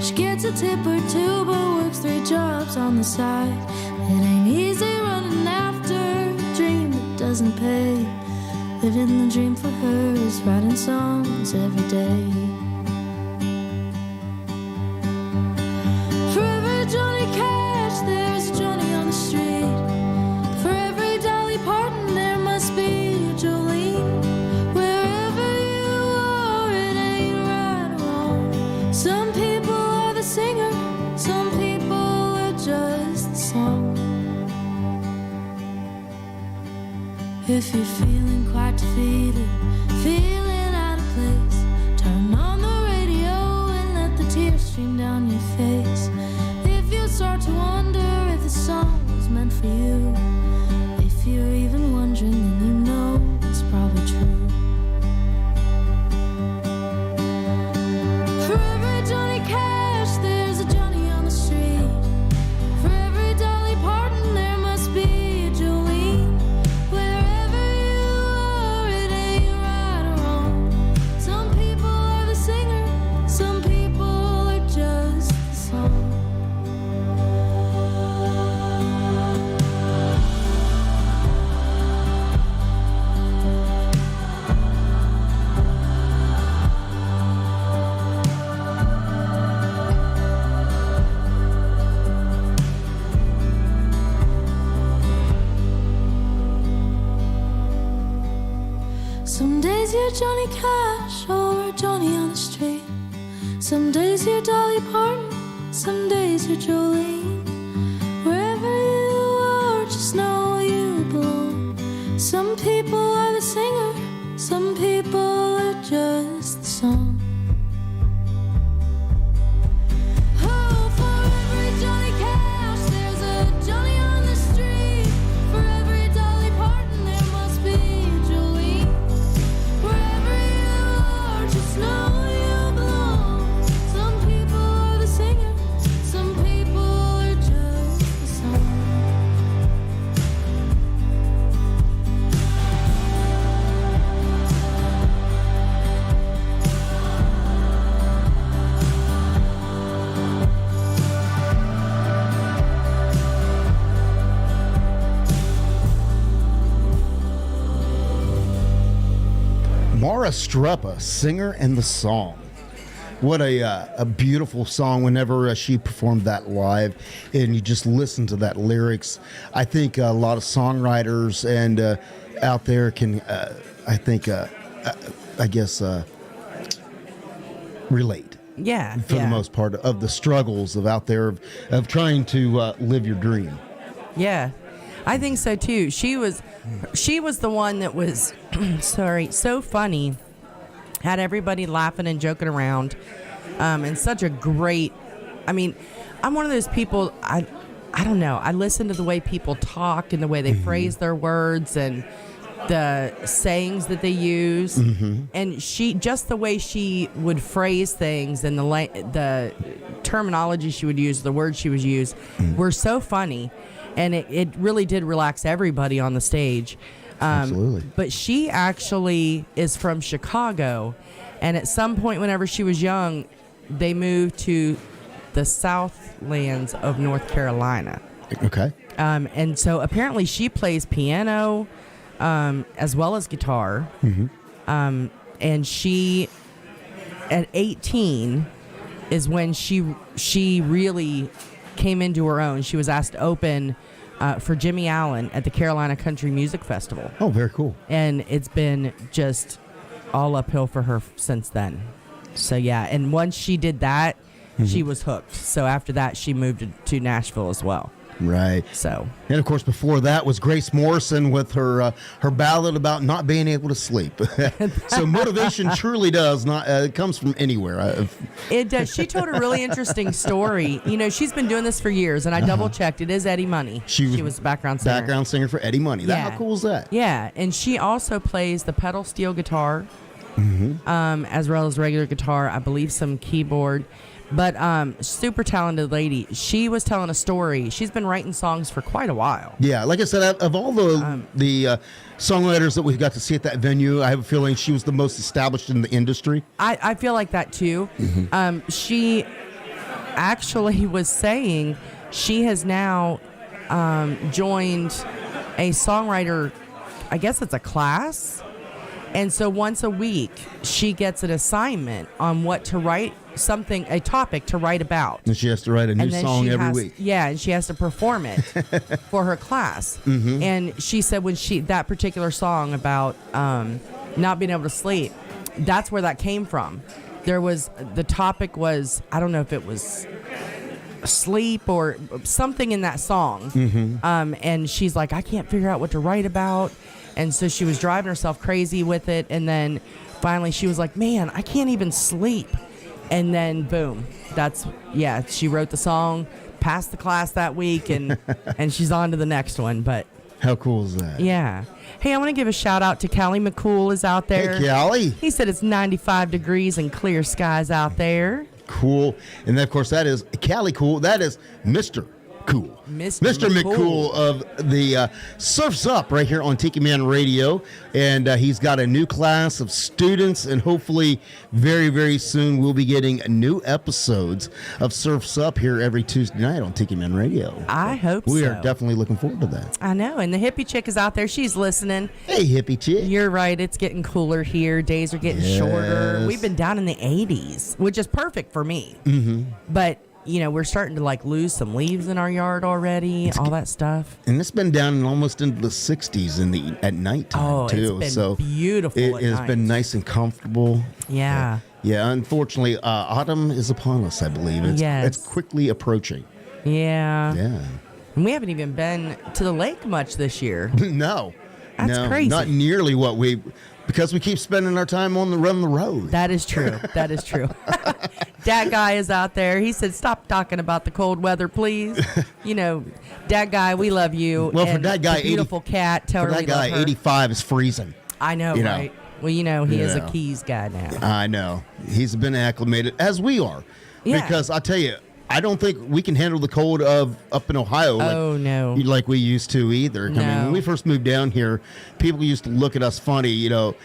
She gets a tip or two but works 3 jobs on the side. It ain't easy running after a dream that doesn't pay. Living the dream for her is writing songs every day. For every Johnny Cash, there's a Johnny on the street. For every Dolly Parton, there must be a Jolene. Wherever you are, it ain't right or wrong. Some people are the singer, some people are just the song. If you're feeling quite defeated, feeling out of place, turn on the radio and let the tears stream down your face. If you start to wonder if the song was meant for you, if you're even wondering, then you know it's probably true. For every Johnny Cash, there's a Johnny on the street. For every Dolly Parton, there must be a Jolene. Wherever you are, it ain't right or wrong. Some people are the singer, some people are just the song. Some days you're Johnny Cash or Johnny on the street. Some days you're Dolly Parton, some days you're Jolene. Wherever you are, just know you belong. Some people are the singer, some people are just the song. Oh, for every Johnny Cash, there's a Johnny on the street. For every Dolly Parton, there must be a Jolene. Wherever you are, just know you belong. Some people are the singer, some people are just the song. Mara Strepa, Singer and the Song. What a beautiful song whenever she performed that live, and you just listen to that lyrics. I think a lot of songwriters and out there can, relate. Yeah. For the most part of the struggles of out there of trying to live your dream. Yeah, I think so too. She was the one that was, so funny, had everybody laughing and joking around, and such a great. I mean, I'm one of those people. I don't know. I listen to the way people talk and the way they phrase their words and the sayings that they use, and she just the way she would phrase things and the terminology she would use, the words she would use, were so funny. And it really did relax everybody on the stage. Absolutely. But she actually is from Chicago, And at some point, whenever she was young, they moved to the Southlands of North Carolina. Okay. And so apparently she plays piano as well as guitar. And she, at 18, is when she really came into her own. She was asked to open for Jimmy Allen at the Carolina Country Music Festival. Oh, very cool. And it's been just all uphill for her since then. So, yeah. And once she did that, she was hooked. So after that, she moved to Nashville as well. Right. So. And of course, before that was Grace Morrison with her ballad about not being able to sleep. So motivation truly does not it comes from anywhere. It does. She told a really interesting story. You know, she's been doing this for years, and I double checked. It is Eddie Money. She was a background singer. Background singer for Eddie Money. Yeah. How cool is that? Yeah, and she also plays the pedal steel guitar, as well as regular guitar. I believe some keyboard. But super talented lady. She was telling a story. She's been writing songs for quite a while. Yeah, like I said, of all the songwriters that we've got to see at that venue, I have a feeling she was the most established in the industry. I feel like that too. She actually was saying she has now joined a songwriter, I guess it's a class. And so once a week, she gets an assignment on what to write, a topic to write about. And she has to write a new song every week. Yeah, and she has to perform it for her class. And she said when that particular song about not being able to sleep, that's where that came from. The topic was, I don't know if it was sleep or something in that song. And she's like, I can't figure out what to write about. And so she was driving herself crazy with it. And then finally she was like, man, I can't even sleep. And then boom, she wrote the song, passed the class that week, and she's on to the next one. But how cool is that? Yeah. Hey, I want to give a shout out to Callie McCool is out there. Hey, Callie. He said it's 95 degrees and clear skies out there. Cool. And then, of course, that is Callie Cool. That is Mr. Cool. Mr. McCool of the Surf's Up right here on Tiki Man Radio. And he's got a new class of students, and hopefully very, very soon we'll be getting new episodes of Surf's Up here every Tuesday night on Tiki Man Radio. I hope we so. are definitely looking forward to that. I know. And the hippie chick is out there. She's listening. Hey, hippie chick. You're right. It's getting cooler here. Days are getting shorter. We've been down in the 80s, which is perfect for me. But you know, we're starting to like lose some leaves in our yard already, all that stuff. And it's been down almost into the 60s at nighttime too. It's been beautiful. It has been nice and comfortable. Yeah. Yeah. Unfortunately, autumn is upon us, I believe. It's quickly approaching. Yeah. Yeah. And we haven't even been to the lake much this year. No. That's crazy. Not nearly what because we keep spending our time on the road. That is true. That is true. Dad Guy is out there. He said, stop talking about the cold weather, please. You know, Dad Guy, we love you. Well, for Dad Guy, beautiful cat, tell her we love her. That guy, 85 is freezing. I know, right? Well, you know, he is a Keys guy now. I know. He's been acclimated, as we are. Yeah. Because I tell you, I don't think we can handle the cold of up in Ohio like we used to either. I mean, when we first moved down here, people used to look at us funny, you know,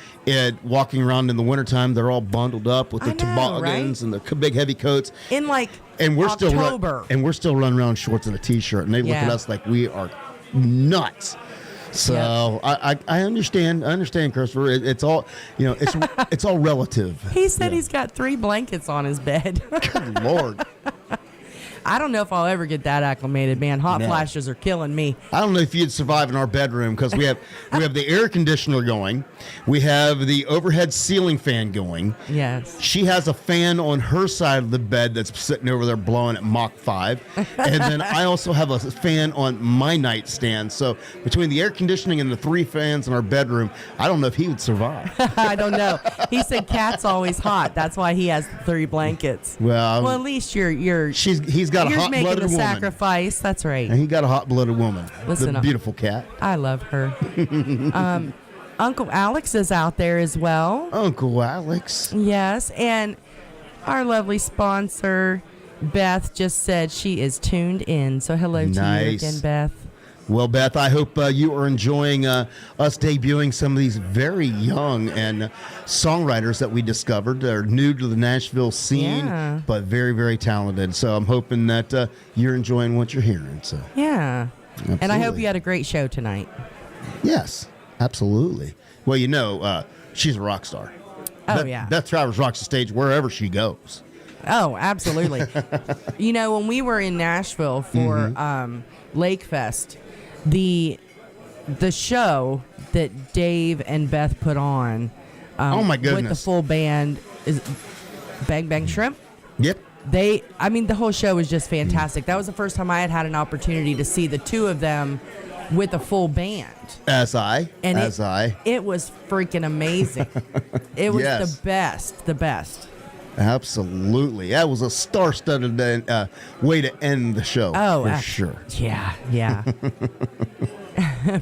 walking around in the wintertime, they're all bundled up with the toboggans and the big heavy coats. In like we're October. We're still running around in shorts and a t-shirt, and they look at us like we are nuts. So I understand, Christopher. It's all, you know, it's all relative. He said he's got 3 blankets on his bed. Good Lord. I don't know if I'll ever get that acclimated, man. Hot flashes are killing me. I don't know if you'd survive in our bedroom because we have the air conditioner going. We have the overhead ceiling fan going. Yes. She has a fan on her side of the bed that's sitting over there blowing at Mach 5. And then I also have a fan on my nightstand. So between the air conditioning and the 3 fans in our bedroom, I don't know if he would survive. I don't know. He said cat's always hot. That's why he has 3 blankets. Well, at least he's got a hot-blooded woman. You're making the sacrifice. That's right. And he got a hot-blooded woman. Listen, the beautiful cat. I love her. Uncle Alex is out there as well. Uncle Alex. Yes, and our lovely sponsor, Beth, just said she is tuned in. So hello to you again, Beth. Well, Beth, I hope you are enjoying us debuting some of these very young and songwriters that we discovered. They're new to the Nashville scene, but very, very talented. So I'm hoping that you're enjoying what you're hearing. So Yeah. absolutely. And I hope you had a great show tonight. Yes, absolutely. Well, she's a rock star. Oh, Beth, yeah. Beth Travers rocks the stage wherever she goes. Oh, absolutely. When we were in Nashville for Lake Fest, the show that Dave and Beth put on Oh, my with the goodness. full band is Bang Bang Shrimp. Yep. The whole show was just fantastic. That was the first time I had an opportunity to see the two of them with a full band. It was freaking amazing. It was Yes. the best. Absolutely. That was a star-studded way to end the show. Oh, for sure. Yeah.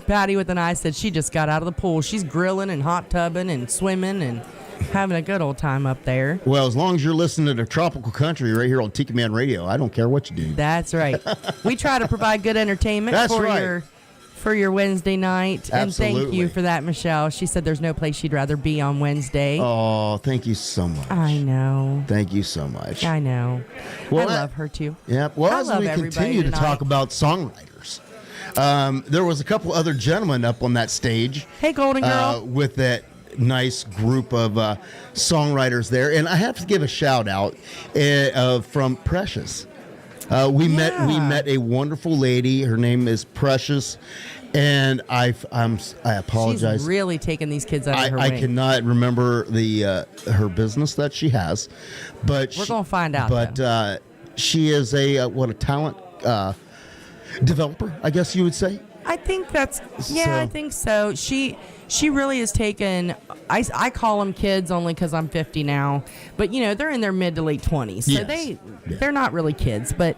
Patty with an eye said she just got out of the pool. She's grilling and hot tubbing and swimming and having a good old time up there. Well, as long as you're listening to Tropical Country right here on Tiki Man Radio, I don't care what you do. That's right. We try to provide good entertainment That's for right. for your Wednesday night. And thank Absolutely. you for that, Michelle. She said there's no place she'd rather be on Wednesday. Oh, thank you so much. I know. Thank you so much. I know. Well, I love her too. Yeah. Well, I as love we everybody continue to tonight. talk about songwriters, there was a couple other gentlemen up on that stage. Hey, Golden Girl. With that nice group of songwriters there. And I have to give a shout out from Precious. We met a wonderful lady. Her name is Precious, and I apologize. She's really taking these kids under her I wing. cannot remember her business that she has, but We're gonna find out, But she is a talent developer, I guess you would say. I think that's So- I think so. She really has taken. I call them kids only because I'm 50 now, but they're in their mid to late 20s, so Yes. they're not really kids, but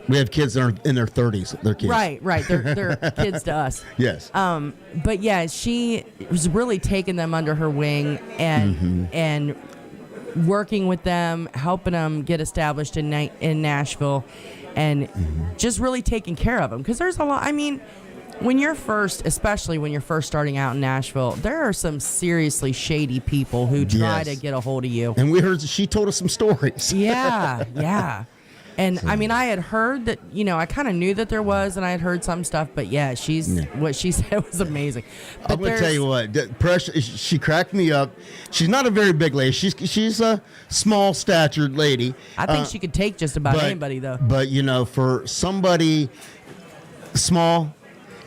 We have kids that are in their 30s. They're kids. right, they're kids to us. Yes. But yeah, she was really taking them under her wing and working with them, helping them get established in Nashville, and just really taking care of them because there's a lot. I mean, especially when you're first starting out in Nashville, there are some seriously shady people who try Yes. to get a hold of you. And we heard she told us some stories. Yeah. And I mean, I had heard that, I kind of knew that there was, and I had heard some stuff, but yeah, what she said was amazing. But I'm going to tell you what, Precious, she cracked me up. She's not a very big lady. She's a small statured lady. I think she could take just about anybody, though. But, for somebody small,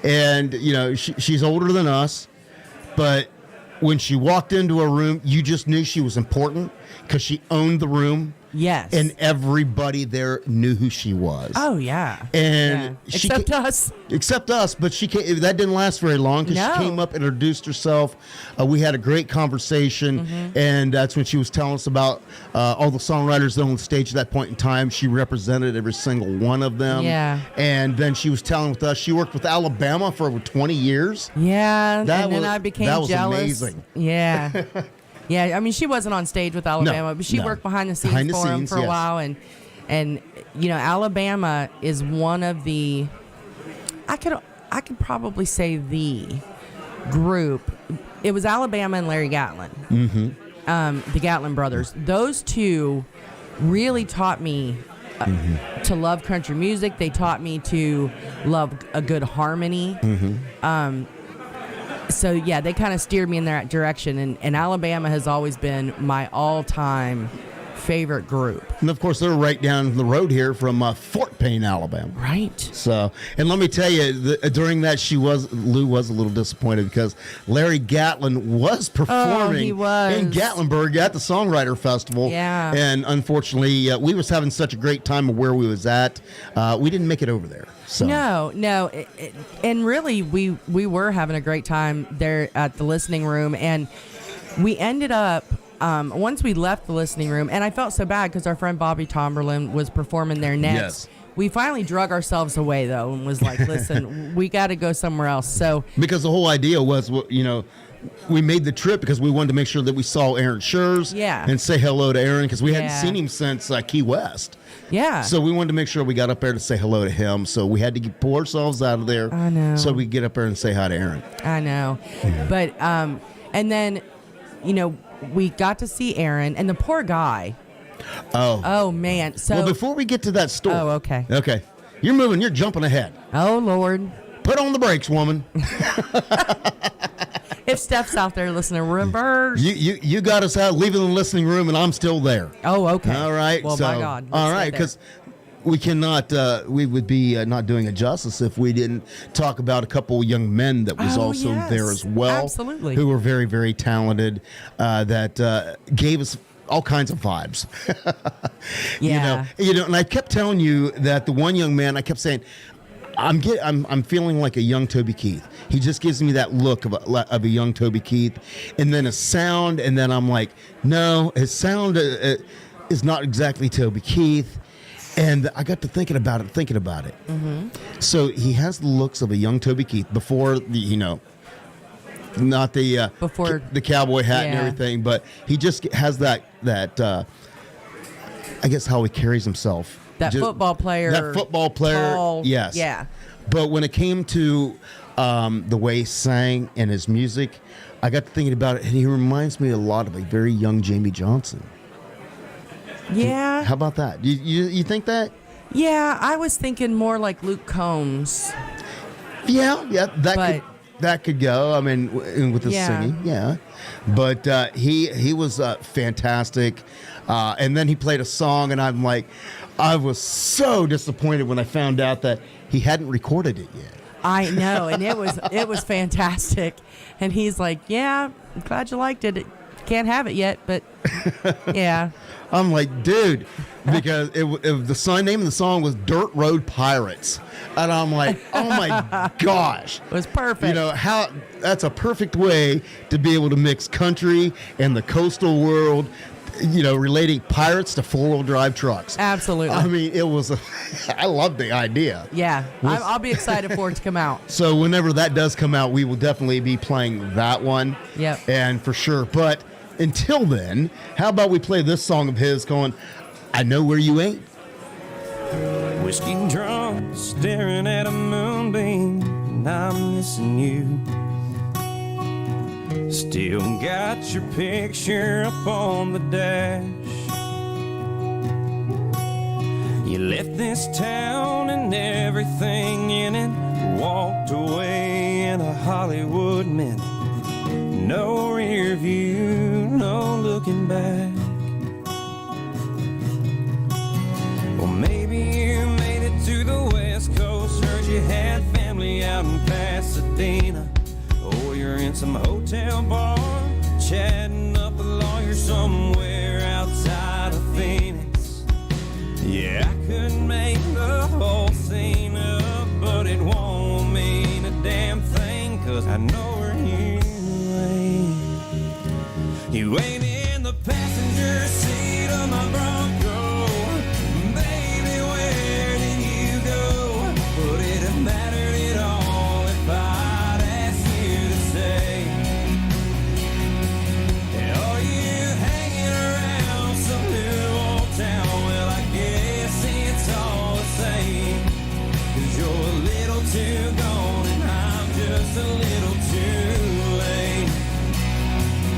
and, she's older than us, but when she walked into a room, you just knew she was important because she owned the room. Yes. And everybody there knew who she was. Oh, yeah. And yeah. she Except us. But that didn't last very long because No. she came up and introduced herself. We had a great conversation, and that's when she was telling us about all the songwriters on the stage at that point in time. She represented every single one of them. Yeah. And then she was telling with us she worked with Alabama for over 20 years. Yeah. Then I became that was jealous. amazing. Yeah. Yeah, I mean, she wasn't on stage with Alabama, but she worked behind the scenes for him for a while, and Alabama is one of the, I could probably say the group. It was Alabama and Larry Gatlin, the Gatlin brothers. Those two really taught me to love country music. They taught me to love a good harmony. So, yeah, they kind of steered me in that direction. And Alabama has always been my all-time favorite group. And, of course, they're right down the road here from Fort Payne, Alabama. Right. So, and let me tell you, during that, Lou was a little disappointed because Larry Gatlin was performing he was. in Gatlinburg at the Songwriter Festival. Yeah. And unfortunately, we was having such a great time of where we was at. We didn't make it over there. So. No. And really, we were having a great time there at the listening room. And we ended up, once we left the listening room, and I felt so bad because our friend Bobby Tomberlin was performing there next. Yes. We finally drug ourselves away, though, and was like, listen, we got to go somewhere else. So Because the whole idea was, we made the trip because we wanted to make sure that we saw Aaron Schurz and say hello to Aaron because we hadn't seen him since Key West. Yeah. So we wanted to make sure we got up there to say hello to him. So we had to pull ourselves out of there. I know. So we get up there and say hi to Aaron. I know. Yeah. But, and then, you know, we got to see Aaron and the poor guy. Oh, man. So well, before we get to that story. Oh, okay. Okay. You're jumping ahead. Oh, Lord. Put on the brakes, woman. If Steph's out there listening, reverse. You got us out leaving the listening room, and I'm still there. Oh, okay. All right. Well, so, by God. All right, because we cannot. We would be not doing it justice if we didn't talk about a couple young men that was also there as well. Absolutely. Who were very, very talented. That gave us all kinds of vibes. Yeah. You know, and I kept telling you that the one young man, I kept saying, I'm feeling like a young Toby Keith. He just gives me that look of a young Toby Keith, and then his sound, and then I'm like, no, his sound is not exactly Toby Keith. And I got to thinking about it. Mm-hmm. So he has the looks of a young Toby Keith before not the before the cowboy hat and everything, but he just has that I guess how he carries himself. That football player. Tall, yes. Yeah. But when it came to the way he sang and his music, I got to thinking about it, and he reminds me a lot of a very young Jamie Johnson. Yeah. How about that? You think that? Yeah, I was thinking more like Luke Combs. Yeah, that could go. I mean, with the singing, yeah. But he was fantastic, and then he played a song, and I'm like, I was so disappointed when I found out that he hadn't recorded it yet. I know, and it was fantastic. And he's like, "Yeah, I'm glad you liked it. Can't have it yet, but yeah." I'm like, dude, because the name of the song was Dirt Road Pirates. And I'm like, oh my gosh. It was perfect. You know, that's a perfect way to be able to mix country and the coastal world, you know, relating pirates to four-wheel drive trucks. Absolutely. I mean, I love the idea. Yeah. I'll be excited for it to come out. So whenever that does come out, we will definitely be playing that one. Yep. And for sure. But until then, how about we play this song of his going, I Know Where You Ain't? Whiskey drunk, staring at a moonbeam, and I'm missing you. Still got your picture up on the dash. You left this town and everything in it, walked away in a Hollywood minute. No rear view, no looking back. Well, maybe you made it to the West Coast, heard you had family out in Pasadena. Or you're in some hotel bar, chatting up a lawyer somewhere outside of Phoenix. Yeah, I could make the whole scene up, but it won't mean a damn thing, 'cause I know where you ain't. You ain't in the passenger seat of my Bronco. Baby, where did you go? Would it have mattered at all if I'd asked you to stay? Are you hanging around some new old town? Well, I guess it's all the same, 'cause you're a little too gone and I'm just a little too late.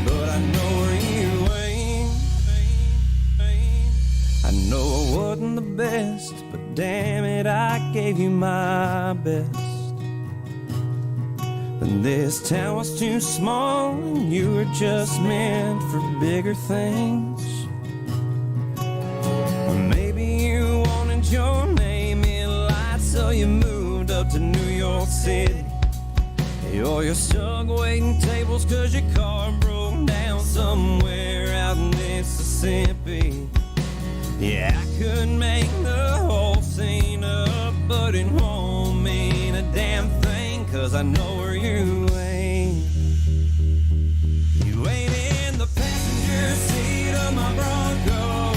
But I know where you ain't. I know I wasn't the best, but damn it, I gave you my best. But this town was too small and you were just meant for bigger things. Or maybe you wanted your name in lights, so you moved up to New York City. Or you're stuck waiting tables 'cause your car broke down somewhere out in Mississippi. Yeah, I could make the whole scene up, but it won't mean a damn thing, 'cause I know where you ain't. You ain't in the passenger seat of my Bronco.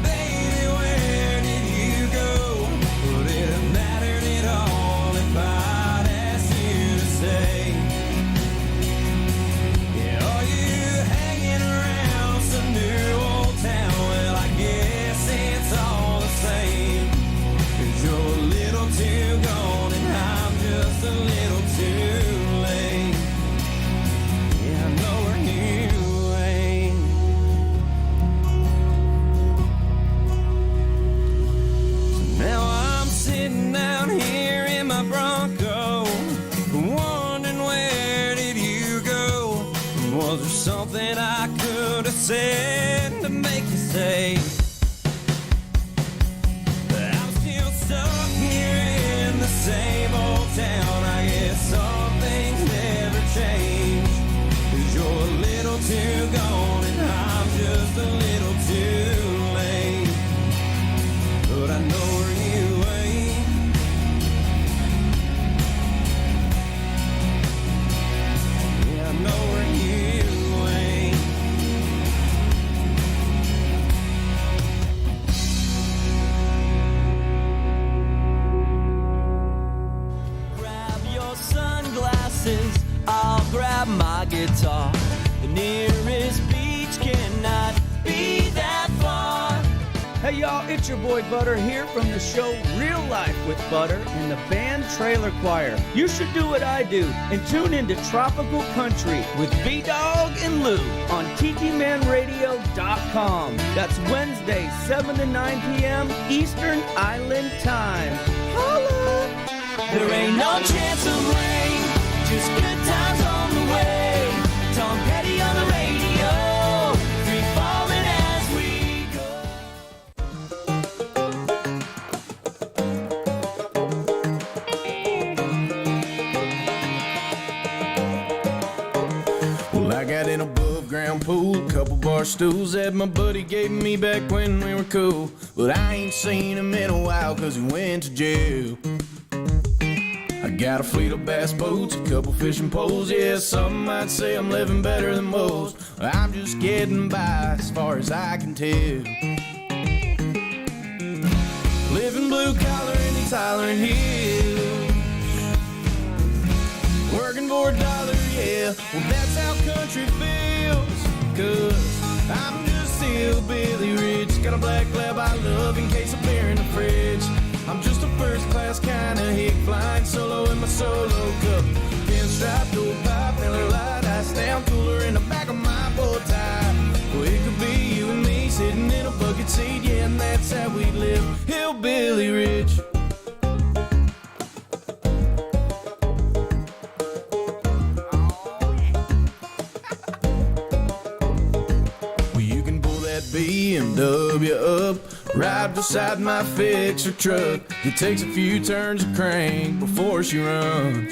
Baby, where did you go? Would it have mattered at all if I'd asked you to stay? said to make you say that I'm still stuck here in the same old town. I guess some things never change, 'cause you're a little too gone and I'm just a little too late. But I know where you ain't. Yeah, I know where you ain't. Grab your sunglasses, I'll grab my guitar. The nearest beach cannot be that far. Hey y'all, it's your boy Butter here from the show Real Life with Butter and the band Trailer Choir. You should do what I do and tune into Tropical Country with B-Dawg and Lou on TikiManRadio.com. That's Wednesday, 7 to 9 p.m. Eastern Island Time. Holla! There ain't no chance of rain, just good times on the way. Tom Petty on the radio, free falling as we go. Well, I got an above ground pool, a couple bar stools that my buddy gave me back when we were cool. But I ain't seen him in a while 'cause he went to jail. I got a fleet of bass boats, a couple fishing poles. Yeah, some might say I'm living better than most. I'm just getting by as far as I can tell. Living blue collar in these hollering hills, working for a dollar, yeah. Well, that's how country feels. 'Cause I'm just hillbilly rich, got a black lab I love in case of beer in the fridge. I'm just a first class kind of hick, flying solo in my solo cup. Pinstripe, old pipe, Miller Lite, ice down cooler in the back of my bow tie. Well, it could be you and me sitting in a bucket seat, yeah, and that's how we live, hillbilly rich. Well, you can pull that BMW up, ride beside my fixer truck. It takes a few turns of crank before she runs.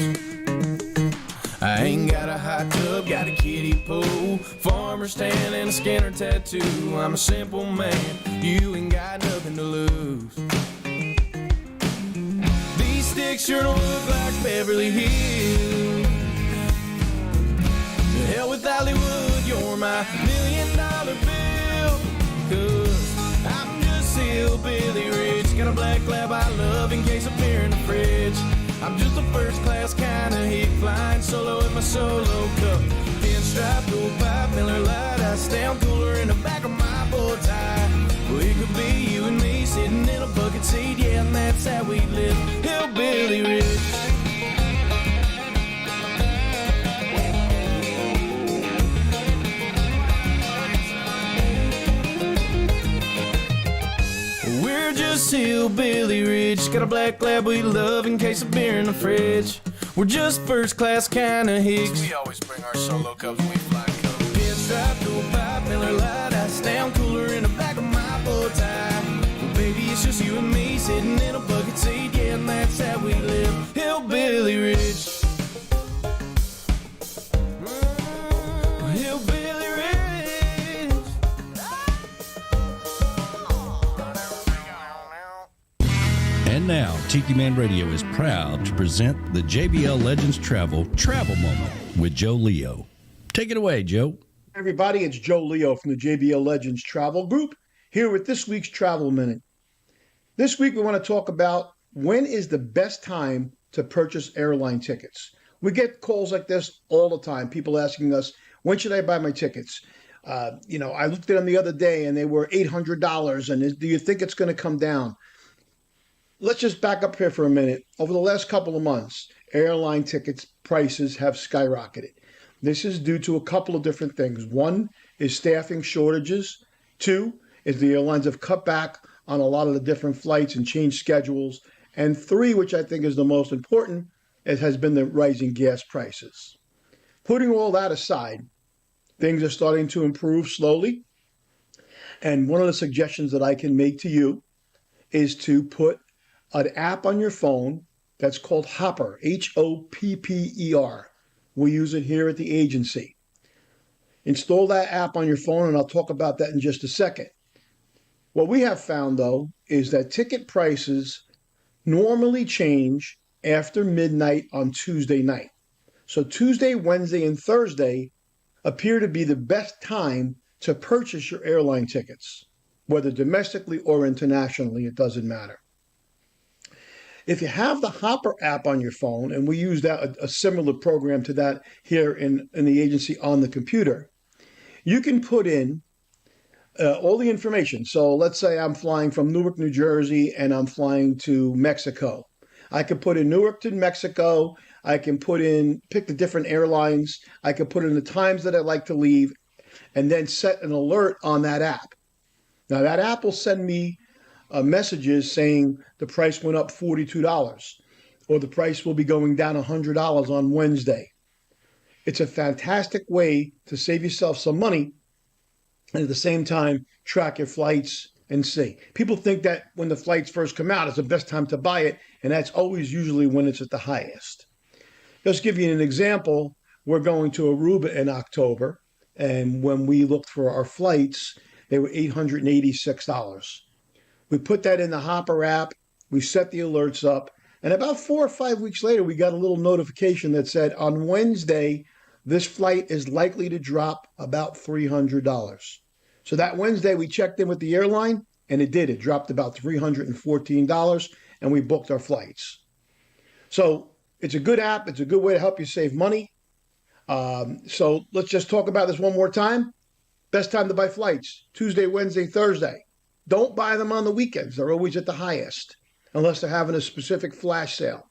I ain't got a hot tub, got a kiddie pool, farmer stand and a Skinner tattoo. I'm a simple man, you ain't got nothing to lose. These sticks sure don't look like Beverly Hills. To hell with Hollywood, you're my $1 million bill. 'Cause I'm just hillbilly rich, got a black lab I love in case of beer in the fridge. I'm just a first class kind of hick, flying solo in my solo cup. Pinstripe, old pipe, Miller Lite, ice down cooler in the back of my bow tie. Well, it could be you and me sitting in a bucket seat, yeah, and that's how we live, hillbilly rich. We're just hillbilly rich, got a black lab we love in case of beer in the fridge. We're just first class kind of hicks. We always bring our solo cups when we fly coast. Pinstripe, old pipe, Miller Lite, ice down cooler in the back of my bow tie. Well, baby, it's just you and me sitting in a bucket seat, yeah, and that's how we live, hillbilly rich. Hillbilly rich. And now, Tiki Man Radio is proud to present the JBL Legends Travel Moment with Joe Leo. Take it away, Joe. Everybody, it's Joe Leo from the JBL Legends Travel Group here with this week's Travel Minute. This week we want to talk about when is the best time to purchase airline tickets. We get calls like this all the time, people asking us, when should I buy my tickets? I looked at them the other day and they were $800, and do you think it's going to come down? Let's just back up here for a minute. Over the last couple of months, airline tickets prices have skyrocketed. This is due to a couple of different things. One is staffing shortages. Two is the airlines have cut back on a lot of the different flights and changed schedules. And three, which I think is the most important, it has been the rising gas prices. Putting all that aside, Things are starting to improve slowly. And one of the suggestions that I can make to you is to put an app on your phone that's called Hopper, Hopper. We use it here at the agency. Install that app on your phone, and I'll talk about that in just a second. What we have found, though, is that ticket prices normally change after midnight on Tuesday night. So Tuesday, Wednesday, and Thursday appear to be the best time to purchase your airline tickets, whether domestically or internationally, it doesn't matter. If you have the Hopper app on your phone, and we use that a similar program to that here in the agency on the computer, you can put in all the information. So let's say I'm flying from Newark, New Jersey, and I'm flying to Mexico. I can put in Newark to Mexico. I can pick the different airlines. I can put in the times that I'd like to leave, and then set an alert on that app. Now, that app will send me messages saying the price went up $42, or the price will be going down $100 on Wednesday. It's a fantastic way to save yourself some money and at the same time track your flights and see. People think that when the flights first come out, it's the best time to buy it, and that's always usually when it's at the highest. Just give you an example, we're going to Aruba in October, and when we looked for our flights, they were $886. We put that in the Hopper app, we set the alerts up, and about 4 or 5 weeks later, we got a little notification that said, on Wednesday, this flight is likely to drop about $300. So that Wednesday, we checked in with the airline, and it did. It dropped about $314, and we booked our flights. So it's a good app. It's a good way to help you save money. So let's just talk about this one more time. Best time to buy flights, Tuesday, Wednesday, Thursday. Don't buy them on the weekends. They're always at the highest, unless they're having a specific flash sale.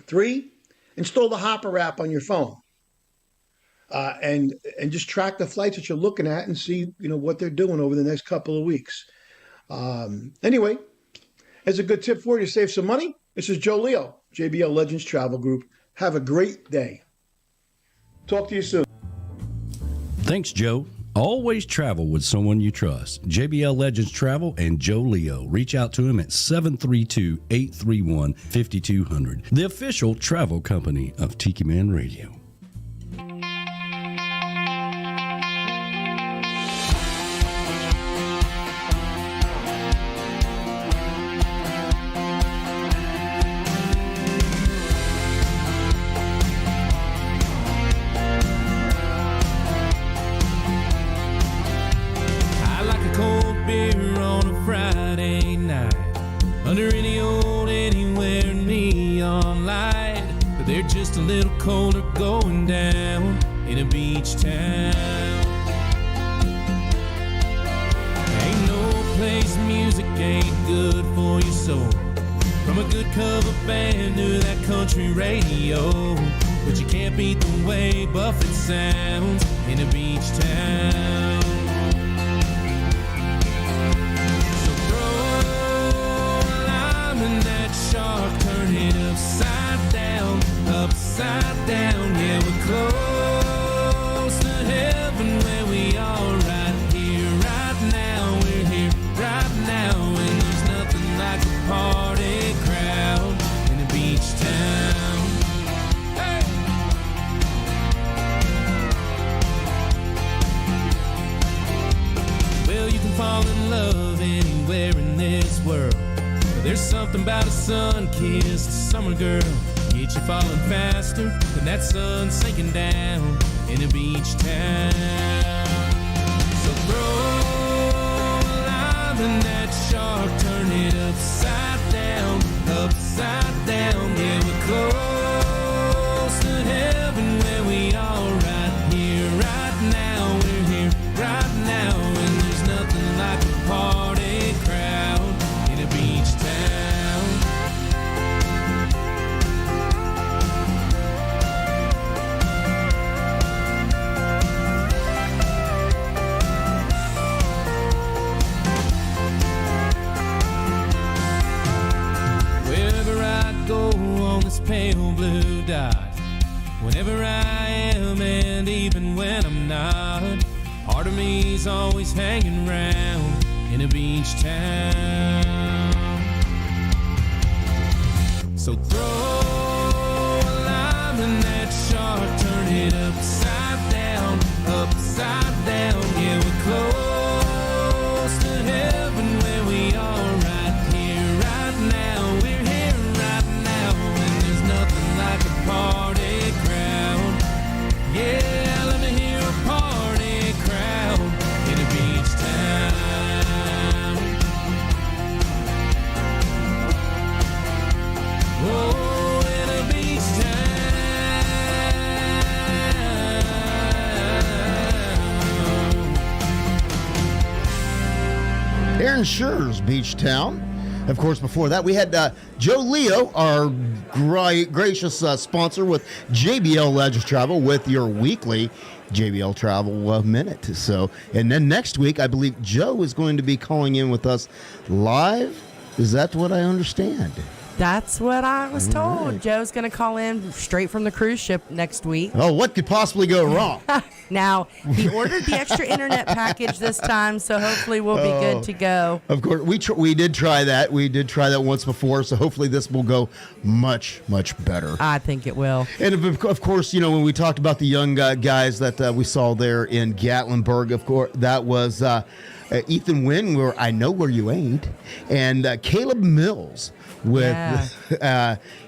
3, install the Hopper app on your phone. And just track the flights that you're looking at and see, what they're doing over the next couple of weeks. Anyway, as a good tip for you to save some money, this is Joe Leo, JBL Legends Travel Group. Have a great day. Talk to you soon. Thanks, Joe. Always travel with someone you trust. JBL Legends Travel and Joe Leo. Reach out to him at 732-831-5200. The official travel company of Tiki Man Radio. Just a little colder going down in a beach town. Ain't no place music ain't good for your soul. From a good cover band to that country radio. But you can't beat the way Buffett sounds in a beach town. So throw a line in that shark, turn it upside down. Upside down, yeah, we're close to heaven where we are right here, right now. We're here right now, and there's nothing like a party crowd in a beach town. Hey! Well, you can fall in love anywhere in this world. There's something about a sun-kissed summer girl. Get you falling faster than that sun sinking down in a beach town. So throw a line in that shark, turn it upside down, yeah, we're close to heaven where we are right here, right now. We're here right now, and there's nothing like a party crowd in a beach town. Go on this pale blue dot, Whenever I am and even when I'm not, part of me's always hanging around in a beach town. So throw a line in that shark, turn it upside down, yeah, we're close to heaven where we are right here, right now, we're here right now, and there's nothing like a party crowd, yeah, I love to hear a party crowd in a beach town, oh, in a beach town. Aaron Schur's Beach Town. Of course, before that, we had Joe Leo, our gracious sponsor with JBL Legends Travel, with your weekly JBL Travel Minute. So, and then next week, I believe Joe is going to be calling in with us live. Is that what I understand? That's what I was told. Right. Joe's going to call in straight from the cruise ship next week. Oh, what could possibly go wrong? Now, he ordered the extra internet package this time, so hopefully we'll be good to go. Of course, we did try that. We did try that once before, so hopefully this will go much, much better. I think it will. And of course, you know, when we talked about the young guys that we saw there in Gatlinburg, of course, that was Ethan Wynn, where I Know Where You Ain't, and Caleb Mills with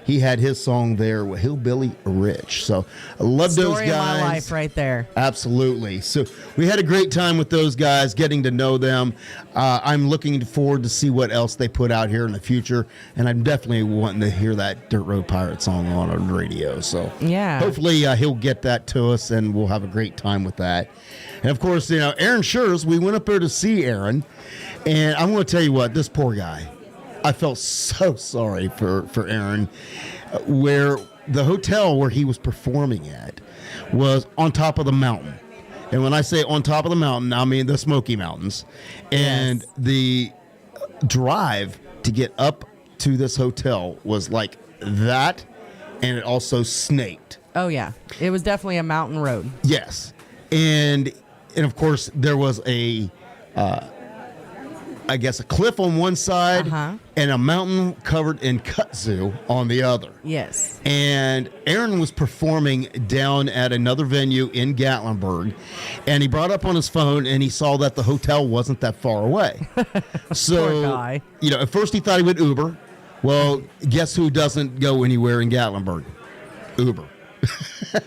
he had his song there with Hillbilly Rich. So I love those guys. Story of my life right there. Absolutely. So we had a great time with those guys, getting to know them. I'm looking forward to see what else they put out here in the future, and I'm definitely wanting to hear that Dirt Road Pirate song on the radio. So yeah, hopefully he'll get that to us, and we'll have a great time with that. And of course, you know, Aaron Schur's, we went up there to see Aaron, and I'm going to tell you what, this poor guy, I felt so sorry for Aaron, where the hotel where he was performing at was on top of the mountain. And when I say on top of the mountain, I mean the Smoky Mountains. And the drive to get up to this hotel was like that, and it also snaked. Oh, yeah. It was definitely a mountain road. Yes. And of course, there was a cliff on one side and a mountain covered in kudzu on the other. Yes. And Aaron was performing down at another venue in Gatlinburg, and he brought up on his phone and he saw that the hotel wasn't that far away. So, poor guy. You know, at first he thought he would Uber. Well, guess who doesn't go anywhere in Gatlinburg? Uber.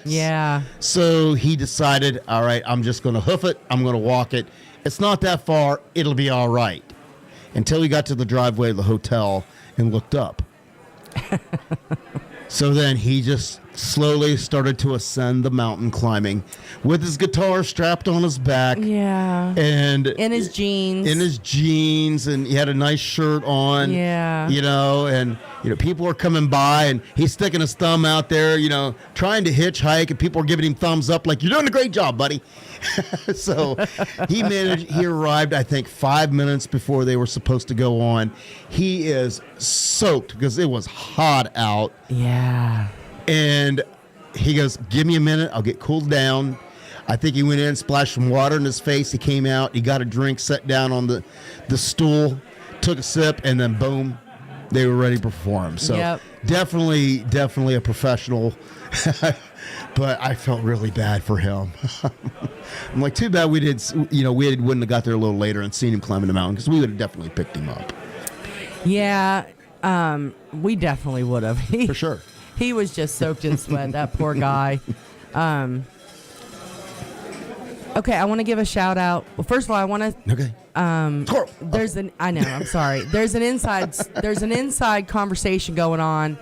Yeah. So he decided, all right, I'm just going to hoof it. I'm going to walk it. It's not that far. It'll be all right. Until he got to the driveway of the hotel and looked up. So then he just slowly started to ascend the mountain, climbing with his guitar strapped on his back. Yeah. And in his jeans. And he had a nice shirt on. Yeah. You know, and people are coming by, and he's sticking his thumb out there, trying to hitchhike, and people are giving him thumbs up like, you're doing a great job, buddy. So he arrived, I think, 5 minutes before they were supposed to go on. He is soaked because it was hot out. Yeah. And he goes, give me a minute, I'll get cooled down. I think he went in, splashed some water in his face. He came out, he got a drink, sat down on the stool, took a sip, and then boom, they were ready to perform. So definitely a professional. But I felt really bad for him. I'm like, too bad we wouldn't have got there a little later and seen him climbing the mountain, because we would have definitely picked him up. Yeah, we definitely would have. For sure. He was just soaked in sweat, that poor guy. Okay, I want to give a shout out. Well, first of all, I want to. Okay. I'm sorry. There's an inside conversation going on.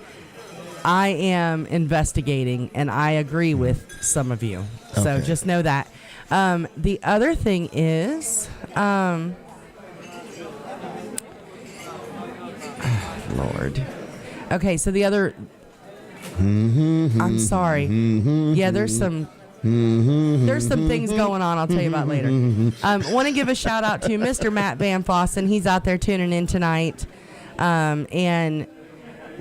I am investigating, and I agree with some of you. So Okay. just know that. The other thing is, Lord. Okay, so the other. I'm sorry. Yeah, there's some things going on I'll tell you about later. Want to give a shout out to Mr. Matt Van Fossen. He's out there tuning in tonight. And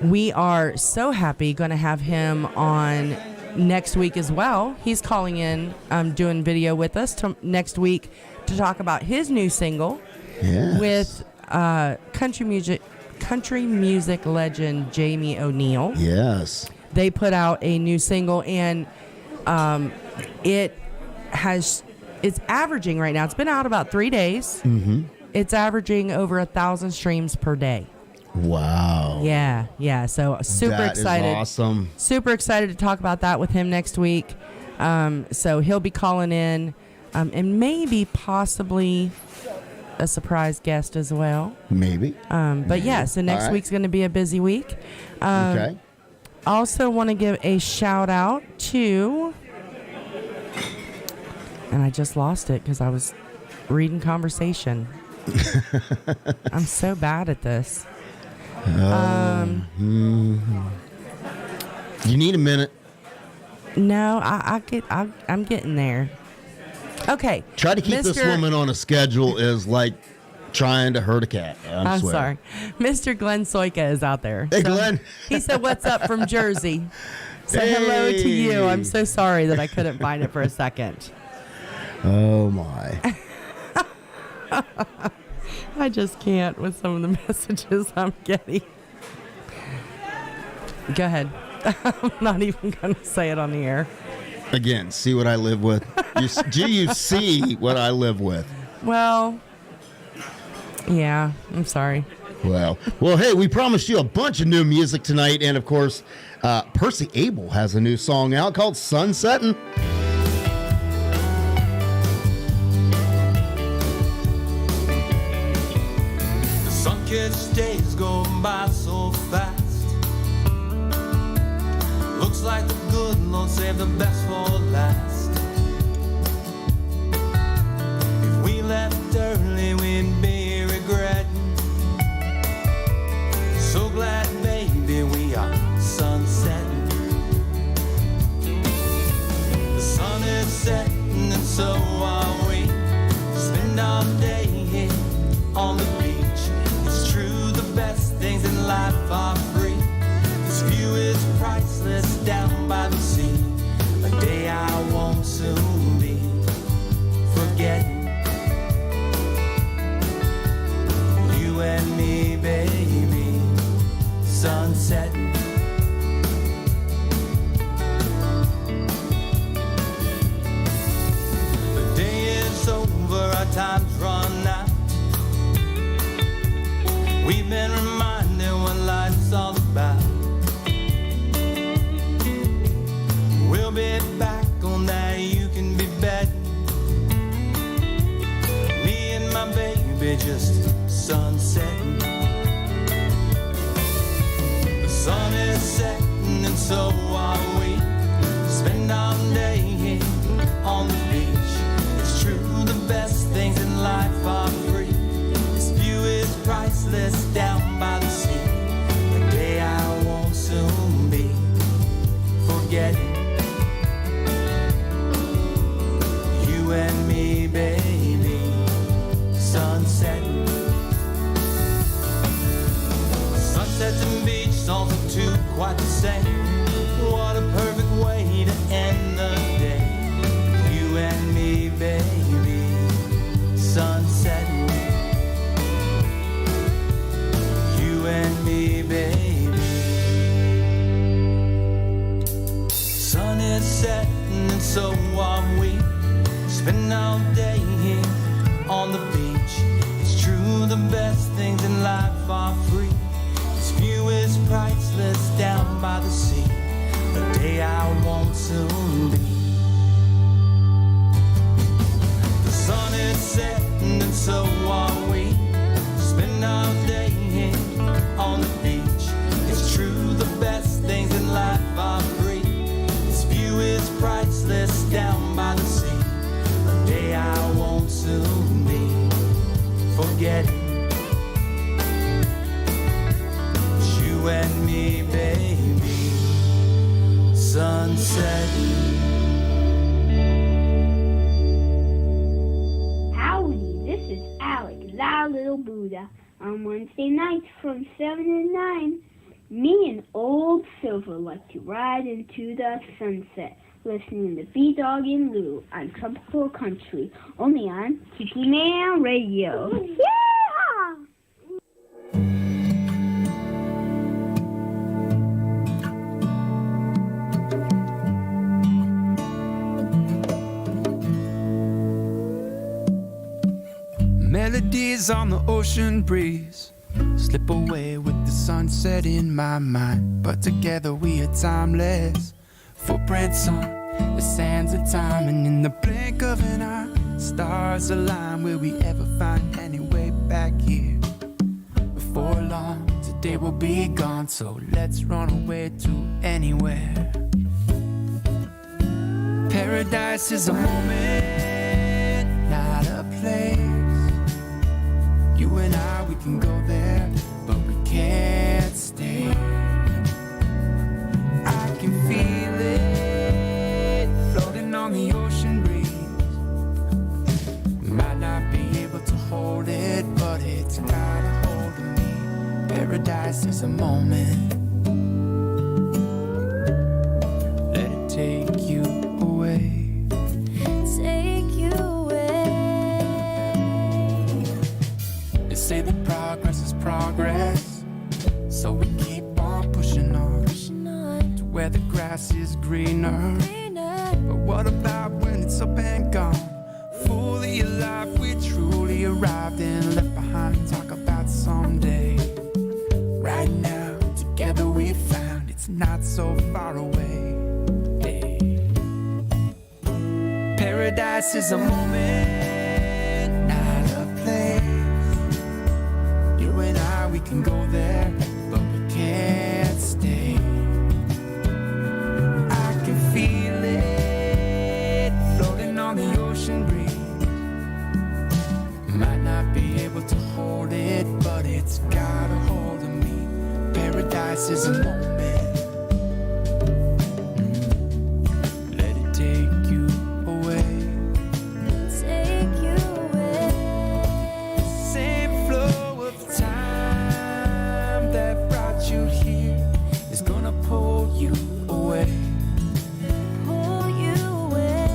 we are so happy going to have him on next week as well. He's calling in, doing video with us next week to talk about his new single with country music legend Jamie O'Neal. Yes. They put out a new single, and it's averaging right now. It's been out about 3 days. Mm-hmm. It's averaging over 1,000 streams per day. Wow. Yeah. So super excited. That is awesome. Super excited to talk about that with him next week. So he'll be calling in, and maybe possibly a surprise guest as well. Maybe. But yeah, so next week's going to be a busy week. Okay. Also want to give a shout out to, and I just lost it because I was reading conversation. I'm so bad at this. You need a minute. No, I'm getting there. Okay. Try to keep this woman on a schedule is like trying to herd a cat. I'm sorry. Mr. Glenn Soika is out there. Hey, Glenn. He said, "What's up from Jersey?" So hello to you. I'm so sorry that I couldn't find it for a second. Oh, my. I just can't with some of the messages I'm getting. Go ahead. I'm not even going to say it on the air. Again, see what I live with. Do you see what I live with? Well, yeah, I'm sorry. Well, hey, we promised you a bunch of new music tonight. And, of course, Percy Abel has a new song out called Sunsettin'. The sun-kissed days go by so fast. Looks like the good Lord saved the best for last. If we left early, we'd be regretting. So glad, baby, we are sunsetting. The sun is setting and so are we. Spend our day here on the beach. It's true, the best things in life are free. This view is priceless down by the sea. A day I won't soon be forgetting. You and me, baby, sunsetting. The day is over, our time's run out. We've been reminded what life's all about. We'll be back on that, you can be betting. Me and my baby just sunsetting. The sun is setting and so are we. Spend our day here on the beach. It's true, the best things in life are free. This view is priceless down by the sea. A day I won't soon be forgetting. You and me, baby, sunsetting. Sunsets and beach, songs are two quite the same. What a perfect way to end the day. You and me, baby, sunsetting. You and me, baby. Sun is setting and so are we. Spend all day here on the beach. It's true, the best things in life are free. This view is priceless down by the sea. A day I won't soon be. The sun is setting and so are we. Spend our day here on the beach. It's true, the best things in life are free. This view is priceless down by the sea. A day I won't soon be forgetting. It's you and me, baby, sunsetting. Howdy, this is Alex, that little Buddha. On Wednesday nights from 7 to 9, Me and old Silver like to ride into the sunset, listening to B-Dawg and Lou on Tropical Country, only on Tiki Man Radio. Yeah! Melodies on the ocean breeze slip away with the sunset in my mind, but together we are timeless. Footprints on the sands of time, and in the blink of an eye, stars align. Will we ever find any way back here? Before long, today will be gone, so let's run away to anywhere. Paradise is a moment, not a place. You and I, we can go there, but we can't stay. I can feel it floating on the ocean breeze. Might not be able to hold it, but it's got a hold of me. Paradise is a moment. Let it take you away. Take you away. They say that progress is progress, so we keep on pushing on to where the grass is greener. But what about when it's up and gone? Fully alive, we truly arrived and left behind. Talk about someday. Right now, together we found it's not so far away. Hey. Paradise is a moment, not a place. You and I, we can go there, but we can't stay. I can feel it floating on the ocean breeze. Might not be able to hold it, but it's got a hold of me. Paradise is a moment. Let it take you away. Take you away. Same flow of time that brought you here is gonna pull you away. Pull you away.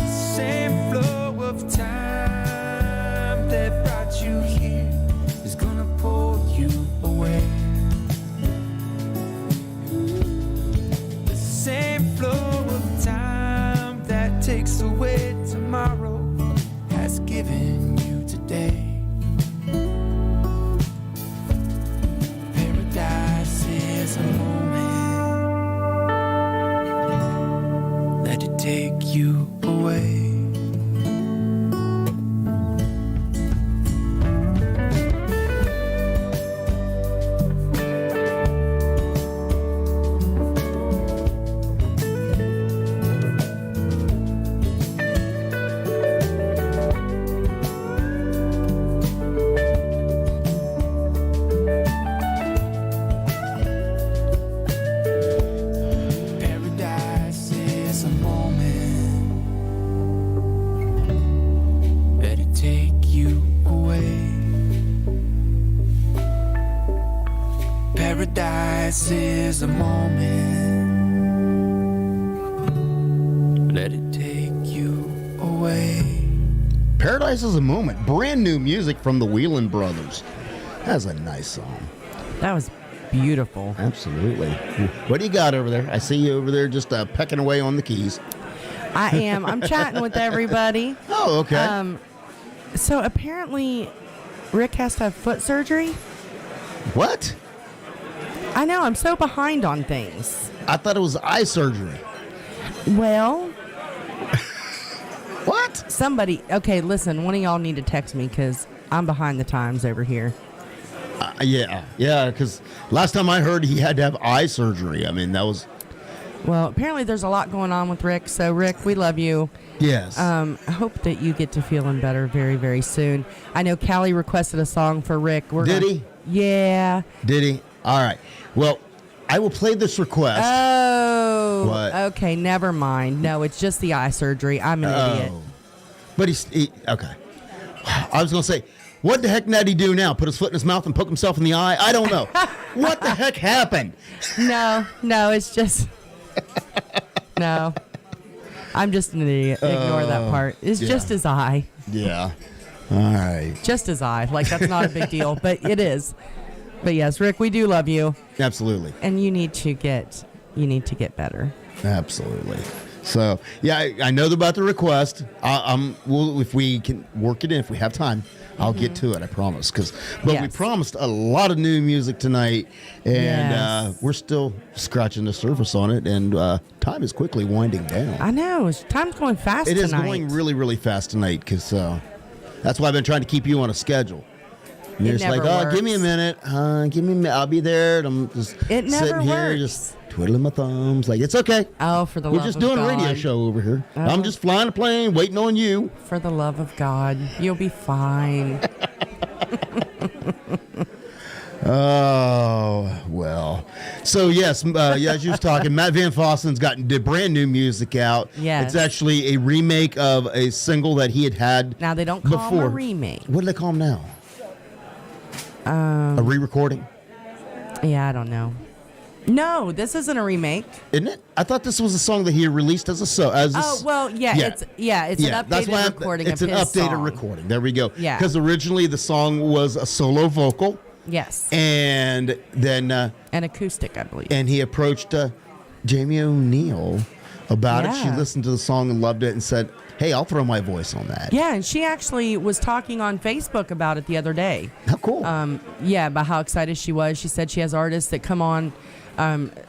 Same flow of time that brought you here is gonna pull you away. The same flow of time that takes away tomorrow has given you today. Paradise is a moment. Let it take you away. Paradise is a moment. Let it take you away. Paradise is a moment. Let it take you away. Paradise is a moment. Brand new music from the Whelan Brothers. That's a nice song. That was beautiful. Absolutely. What do you got over there? I see you over there just pecking away on the keys. I am. I'm chatting with everybody. Oh, okay. So apparently, Rick has to have foot surgery. What? I know. I'm so behind on things. I thought it was eye surgery. Well, What? somebody. Okay, listen. One of y'all need to text me because I'm behind the times over here. Yeah, because last time I heard he had to have eye surgery. I mean, that was... Well, apparently there's a lot going on with Rick. So, Rick, we love you. Yes. I hope that you get to feeling better very, very soon. I know Callie requested a song for Rick. Did he? Yeah. Did he? All right. Well, I will play this request. Oh. What? Okay, never mind. No, it's just the eye surgery. I'm an idiot. But okay. I was going to say, What the heck did he do now? Put his foot in his mouth and poke himself in the eye? I don't know. What the heck happened? No, it's just no. I'm just an idiot. Ignore that part. It's just his eye. Yeah. All right. Just his eye. Like, that's not a big deal, but it is. But yes, Rick, we do love you. Absolutely. And you need to get better. Absolutely. So, yeah, I know about the request. We'll, if we can work it in, if we have time, I'll get to it, I promise. But we promised a lot of new music tonight, and we're still scratching the surface on it, and time is quickly winding down. I know. Time's going fast tonight. It is going really, really fast tonight, because that's why I've been trying to keep you on a schedule. And you're just like, works. give me a minute. Give me a minute. I'll be there. And I'm just it sitting here, works. just twiddling my thumbs. Like, it's okay. Oh, for the love of God. We're just doing a radio show over here. Oh. I'm just flying a plane, waiting on you. For the love of God. You'll be fine. Oh, well. So, yes, as you was talking, Matt Van Fossen's got brand new music out. Yes. It's actually a remake of a single that he had Now, they don't call before. him a remake. What do they call him now? A re-recording? Yeah, I don't know. No, this isn't a remake. Isn't it? I thought this was a song that he released as a Oh, well, it's an updated recording it's of an his updated song. recording. There we go. Yeah. Because originally the song was a solo vocal. Yes. And then an acoustic, I believe. And he approached Jamie O'Neill about it. She Yeah. listened to the song and loved it and said, "Hey, I'll throw my voice on that." Yeah, and she actually was talking on Facebook about it the other day. How cool. About how excited she was. She said she has artists that come on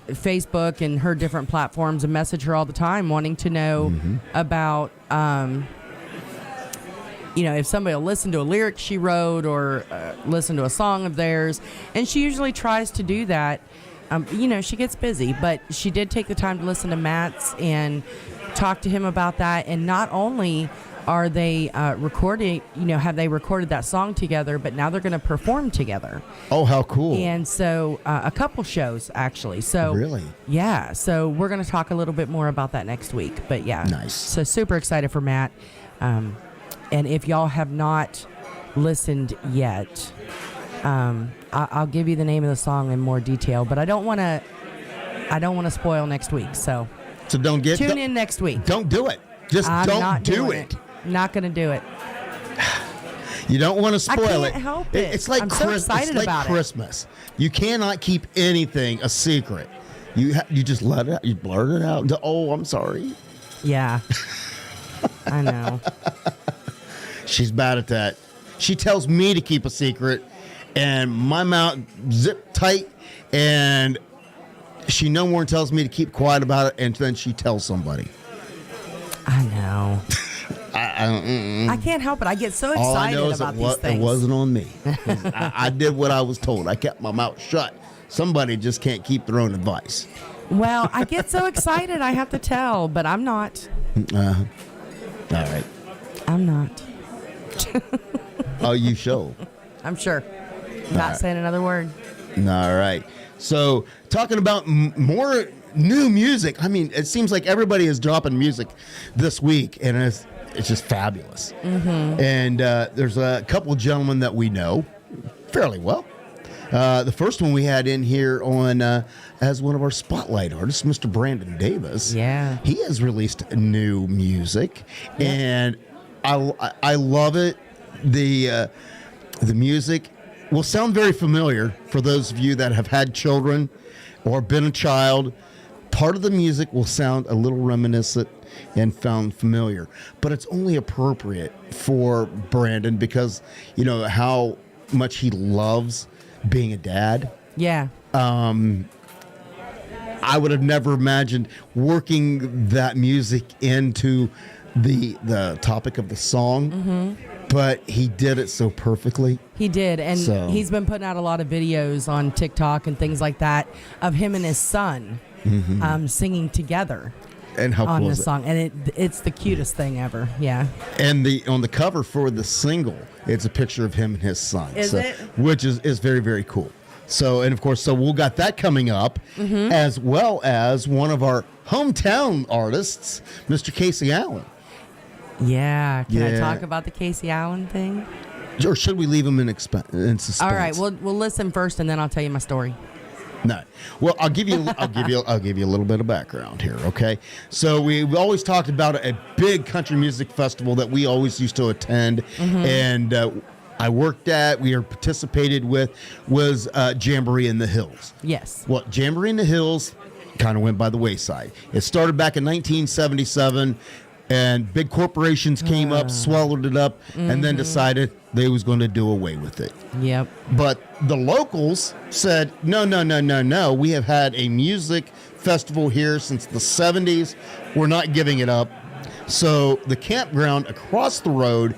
Facebook and her different platforms and message her all the time wanting to know about, if somebody will listen to a lyric she wrote or listen to a song of theirs. And she usually tries to do that. She gets busy, but she did take the time to listen to Matt's and talk to him about that. And not only are they recording, have they recorded that song together, but now they're going to perform together. Oh, how cool. And so a couple shows, actually. So really? Yeah. So we're going to talk a little bit more about that next week. But yeah. Nice. So super excited for Matt. And if y'all have not listened yet, I'll give you the name of the song in more detail, but I don't want to spoil next week. So tune in next week. Don't do it. Just I'm don't not do doing it. Not going to do it. You don't want to spoil I can't help it. It's like I'm so excited about it. Christmas. You cannot keep anything a secret. You just let it out. You blurt it out. Oh, I'm sorry. Yeah. I know. She's bad at that. She tells me to keep a secret, and my mouth zip tight, and she no more tells me to keep quiet about it, and then she tells somebody. I know. I I can't help it. I get so All I know excited is about these things. It wasn't on me. I did what I was told. I kept my mouth shut. Somebody just can't keep their own advice. Well, I get so excited, I have to tell, but I'm not. All right. I'm not. Oh, you show. I'm sure. Not saying another word. All right. So, talking about more new music. I mean, it seems like everybody is dropping music this week, and it's just fabulous. Mm-hmm. And there's a couple of gentlemen that we know fairly well. The first one we had in here on as one of our spotlight artists, Mr. Brandon Davis. Yeah. He has released new music, and I love it. The music will sound very familiar for those of you that have had children or been a child. Part of the music will sound a little reminiscent and found familiar, but it's only appropriate for Brandon because you know how much he loves being a dad. Yeah. I would have never imagined working that music into the topic of the song, but he did it so perfectly. He did, and he's been putting out a lot of videos on TikTok and things like that of him and his son singing together. And how on cool this is it? song, and it's the cutest thing ever. Yeah. And on the cover for the single, it's a picture of him and his son. Is it? Which is very, very cool. So, and of course, we'll got that coming up, as well as one of our hometown artists, Mr. Casey Allen. Yeah. Can I Yeah. talk about the Casey Allen thing? Or should we leave them in suspense? All right, we'll listen first, and then I'll tell you my story. No. Well, I'll give you a little bit of background here, okay? So we've always talked about a big country music festival that we always used to attend, and I worked at, we participated with, was Jamboree in the Hills. Yes. Well, Jamboree in the Hills kind of went by the wayside. It started back in 1977, and big corporations came up, swallowed it up, and then decided they was going to do away with it. Yep. But the locals said, no. We have had a music festival here since the 70s. We're not giving it up. So the campground across the road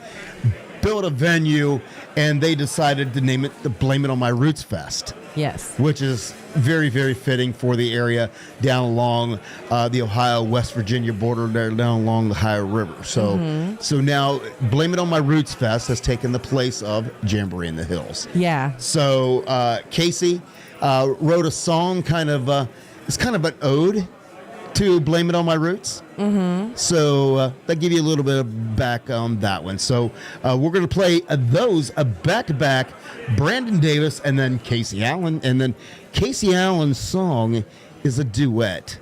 built a venue, and they decided to blame it on my Roots Fest. Yes. Which is very, very fitting for the area down along the Ohio-West Virginia border, there down along the Ohio River. So, so now Blame It on My Roots Fest has taken the place of Jamboree in the Hills. Yeah. So Casey wrote a song, it's kind of an ode to Blame It on My Roots. So that give you a little bit of back on that one. So we're going to play those back-to-back, Brandon Davis and then Casey Allen. And then Casey Allen's song is a duet.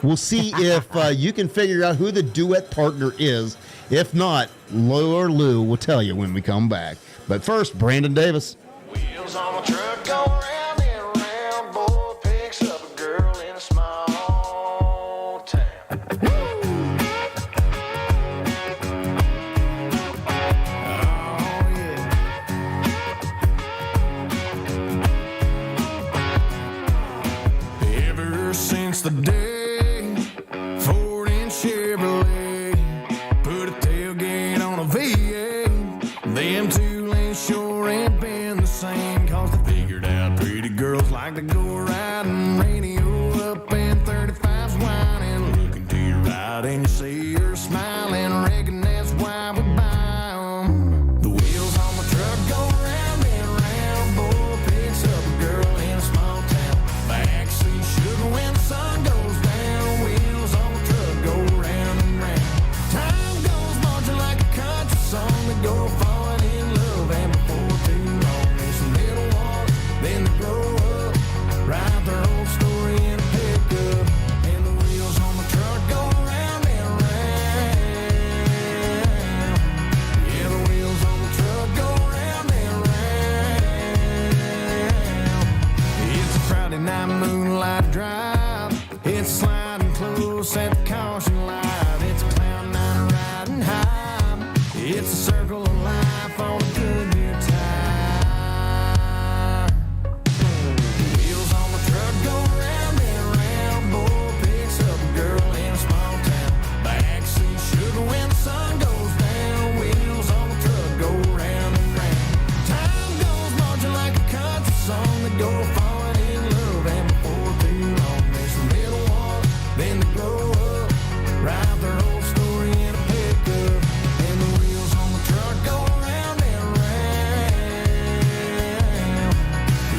We'll see if you can figure out who the duet partner is. If not, Lou will tell you when we come back. But first, Brandon Davis. Wheels on a truck go round and round. Boy picks up a girl in a small town. Oh, yeah. Ever since the day Ford and Chevrolet put a tailgate on a V8, them two lanes sure ain't been the same, 'cause they figured out pretty girls like to go riding, radio up and 35's whining, looking to your right and you see her smiling, reckon that's why we buy 'em. The wheels on my truck go round and round. Boy picks up a girl in a small town. Backseat sugar when the sun goes down. Wheels on my truck go round and round. Time goes marching like a country song. They go falling in love, and before too long there's some little ones, then they grow up, write their whole story in a pickup, and the wheels on my truck go round and round. Yeah, the wheels on the truck go round and round. It's a Friday night moonlight drive. It's sliding close at the caution light. It's a cloud nine riding high. It's a circle of life on a good year time. Wheels on the truck go round and round. Boy picks up a girl in a small town. Backseat sugar when the sun goes down. Wheels on the truck go round and round. Time goes marching like a country song. They go falling in love, and before too long there's some little ones, then they grow up, write their whole story in a pickup, and the wheels on the truck go round and round.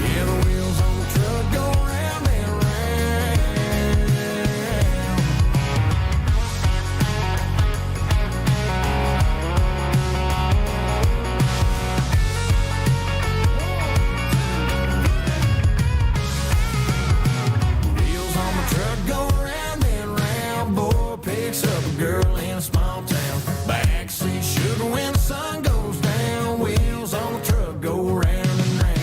Yeah, the wheels on the truck go round and round. Wheels on the truck go round and round. Boy picks up a girl in a small town. Backseat sugar when the sun goes down. Wheels on the truck go round and round.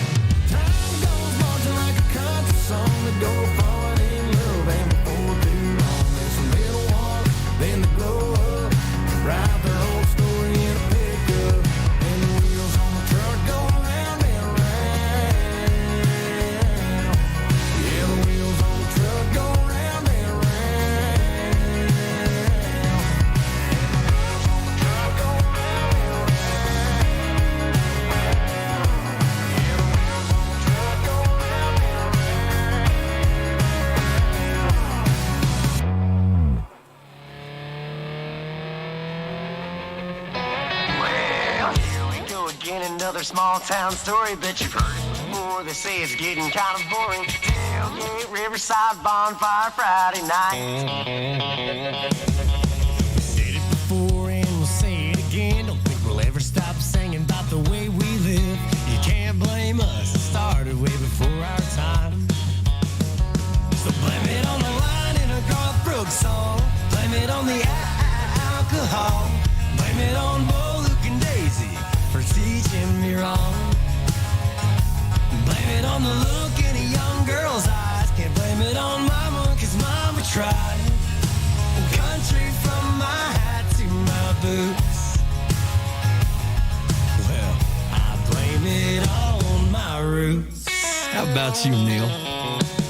Time goes marching like a country song. They go falling in love, and before too long there's some little ones, then they grow up, write their whole story in a pickup, and the wheels on the truck go round and round. Yeah, the wheels on the truck go round and round. Truck go round and round. Yeah, the wheels on the truck go round and Well, here we go again, another small town story. Bet you've heard it before. They say it's getting kind of boring. Tailgate, Riverside, bonfire, Friday night. Said it before and we'll say it again. Don't think we'll ever stop singing about the way we broke song. Blame it on the alcohol. Blame it on Bo, Luke, and Daisy for teaching me wrong. Blame it on the look in a young girl's eyes. Can't blame it on mama, cause mama tried. Country from my hat to my boots. Well, I blame it on my roots. How about you, Neil?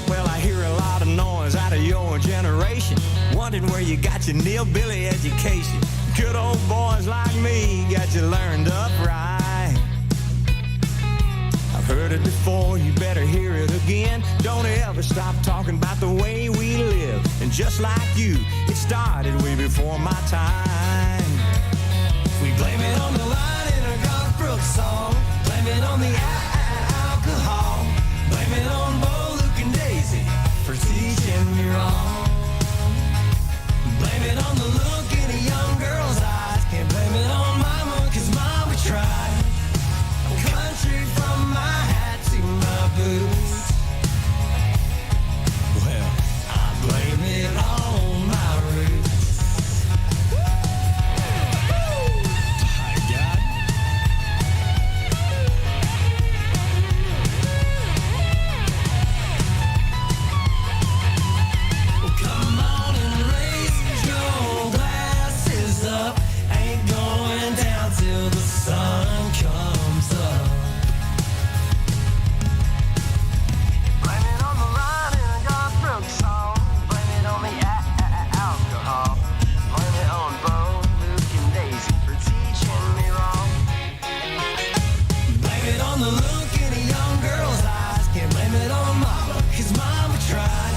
Well, I hear a lot of noise out of your generation, wondering where you got your Neil Billy education. Good old boys like me got you learned up right. I've heard it before, you better hear it again. Don't ever stop talking about the way we live. And just like you, it started way before my time. We blame it on the line in a Garth Brooks song. Blame it on the alcohol. Blame it on Bo, Luke, and Daisy for teaching me wrong. Blame it on the look in a young girl's eyes. Can't blame it on mama, cause mama tried. Country from my hat to my boots. Well, I blame it on my roots. My God. Well, come on and raise your glasses up. Ain't going down till the sun comes up. Blame it on the line in a Garth Brooks song. Blame it on the alcohol. Blame it on Bo, Luke, and Daisy for teaching me wrong. Blame it on the look in a young girl's eyes. Can't blame it on mama, cause mama tried.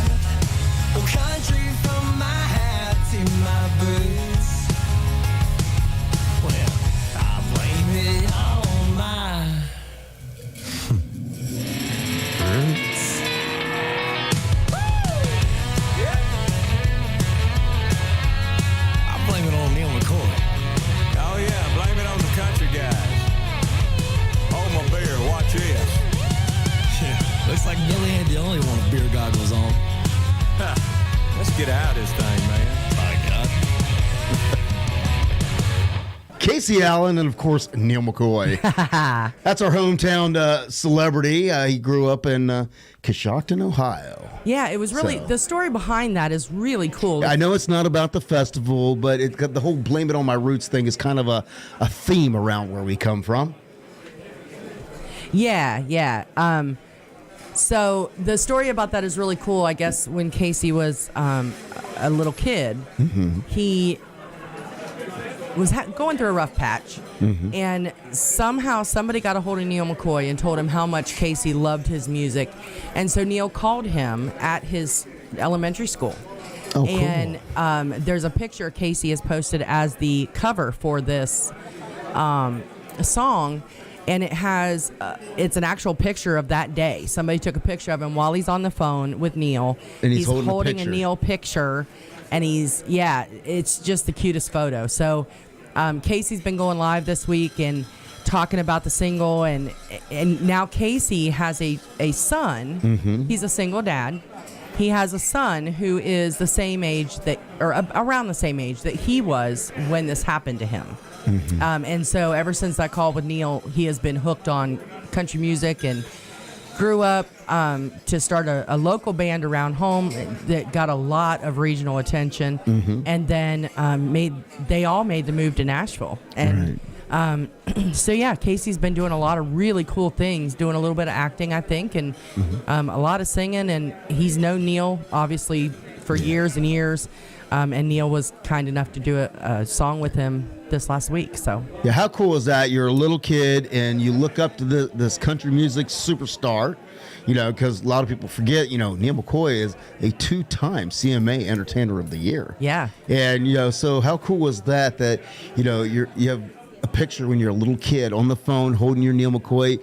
Well, country from my hat to my boots. Well, I blame it on my roots. I blame it on Neil McCoy. Oh yeah, blame it on the country guys. Hold my beer, watch this. Yeah, looks like Billy ain't the only one with beer goggles on. Let's get out of this thing, man. My God. Casey Allen and, of course, Neil McCoy. That's our hometown celebrity. He grew up in Coshocton, Ohio. Yeah, it was really, the story behind that is really cool. I know it's not about the festival, but it got the whole blame it on my roots thing is kind of a theme around where we come from. Yeah. So the story about that is really cool. I guess when Casey was a little kid, he was going through a rough patch, and somehow somebody got a hold of Neil McCoy and told him how much Casey loved his music, and so Neil called him at his elementary school. Oh, and there's a picture Casey has posted as the cover for this song, and it has it's an actual picture of that day. Somebody took a picture of him while he's on the phone with Neil, and he's holding a Neil picture. And it's just the cutest photo. So Casey's been going live this week and talking about the single. And now Casey has a son. He's a single dad. He has a son who is the same age around the same age that he was when this happened to him. And so ever since that call with Neil, he has been hooked on country music and grew up to start a local band around home that got a lot of regional attention, and then they all made the move to Nashville. And so yeah, Casey's been doing a lot of really cool things, doing a little bit of acting, I think, and a lot of singing. And he's known Neil obviously for years and years. And Neil was kind enough to do a song with him this last week. So yeah, how cool is that? You're a little kid and you look up to this country music superstar, because a lot of people forget, Neil McCoy is a 2-time CMA Entertainer of the Year. Yeah. And, so how cool was that, you have a picture when you're a little kid on the phone holding your Neil McCoy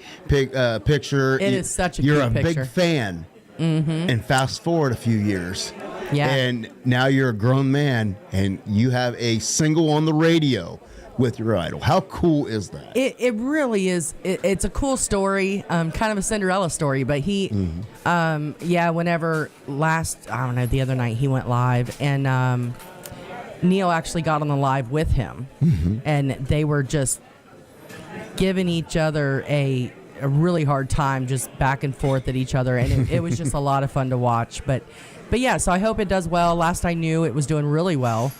picture. It is such a You're cute a picture. big fan. And fast forward a few years. Yeah. And now you're a grown man and you have a single on the radio with your idol. How cool is that? It really is. It's a cool story, kind of a Cinderella story. But he, whenever the other night he went live, and Neil actually got on the live with him, and they were just giving each other a really hard time, just back and forth at each other, and it was just a lot of fun to watch. But yeah, so I hope it does well. Last I knew, it was doing really well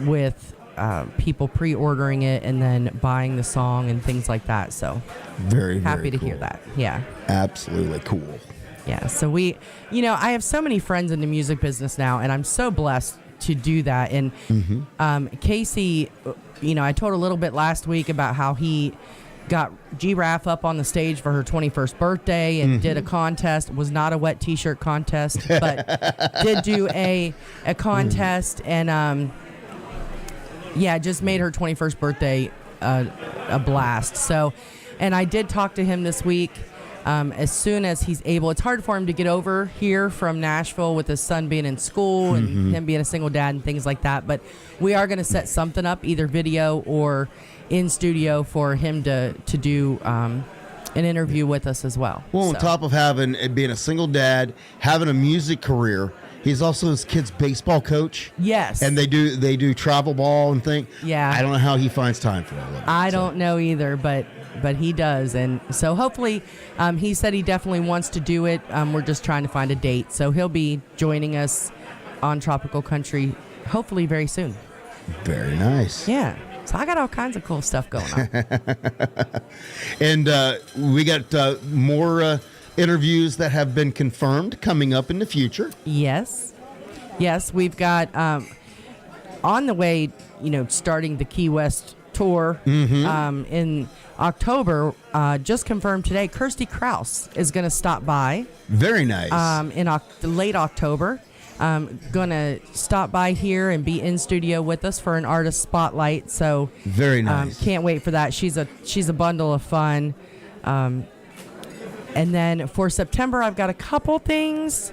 with people pre-ordering it and then buying the song and things like that. So very happy to cool. hear that. Yeah, absolutely cool. Yeah, so I have so many friends in the music business now, and I'm so blessed to do that. And Casey, I told a little bit last week about how he got Giraffe up on the stage for her 21st birthday and did a contest. It was not a wet t-shirt contest, but did do a contest, and just made her 21st birthday a blast. So, and I did talk to him this week. As soon as he's able, it's hard for him to get over here from Nashville with his son being in school and him being a single dad and things like that. But we are going to set something up, either video or in studio, for him to do an interview with us as well. Well, on top of being a single dad, having a music career, he's also his kid's baseball coach. Yes. And they do travel ball and things. Yeah. I don't know how he finds time for all of it. I don't know either, but he does. And so hopefully, he said he definitely wants to do it. We're just trying to find a date. So he'll be joining us on Tropical Country hopefully very soon. Very nice. Yeah. So I got all kinds of cool stuff going on. And we got more interviews that have been confirmed coming up in the future. Yes, we've got on the way, starting the Key West tour in October. Just confirmed today, Kirsty Krause is going to stop by. Very nice. In late October. Going to stop by here and be in studio with us for an artist spotlight. So very nice. Can't wait for that. She's a bundle of fun. And then for September, I've got a couple things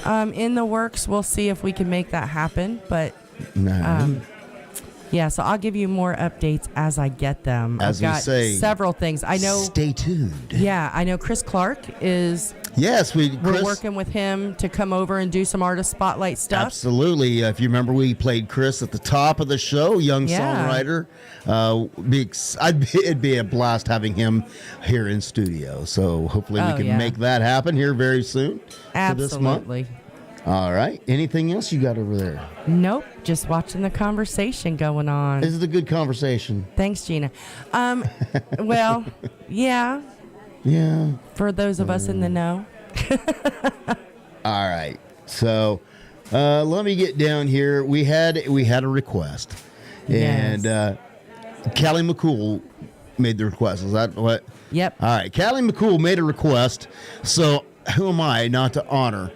in the works. We'll see if we can make that happen. But so I'll give you more updates as I get them. As I've got we say, several things. I know. Stay tuned. Yeah, I know Chris Clark is. Yes, we're working with him to come over and do some artist spotlight stuff. Absolutely. If you remember, we played Chris at the top of the show, young songwriter. It'd be a blast having him here in studio. So hopefully we can make that happen here very soon. Absolutely. For this month. All right. Anything else you got over there? Nope. Just watching the conversation going on. This is a good conversation. Thanks, Gina. Well, yeah. Yeah. For those of us in the know. All right. So let me get down here. We had a request. Yes. And Callie McCool made the request. Is that what? Yep. All right. Callie McCool made a request. So who am I not to honor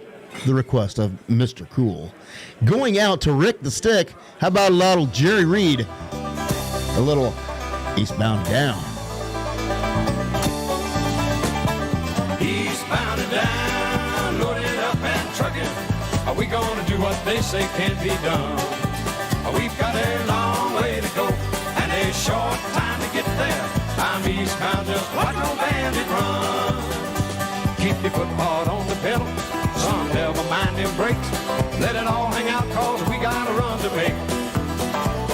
the request of Mr. Cool? Going out to Rick the Stick. How about a little Jerry Reed? A little Eastbound and Down. Eastbound and down, loaded up and trucking. Are we gonna do what they say can't be done? We've got a long way to go and a short time to get there. I'm eastbound, just watch no bandit run. Keep your foot hard on the pedal, son, never mind them brakes. Let it all hang out, cause we got a run to make.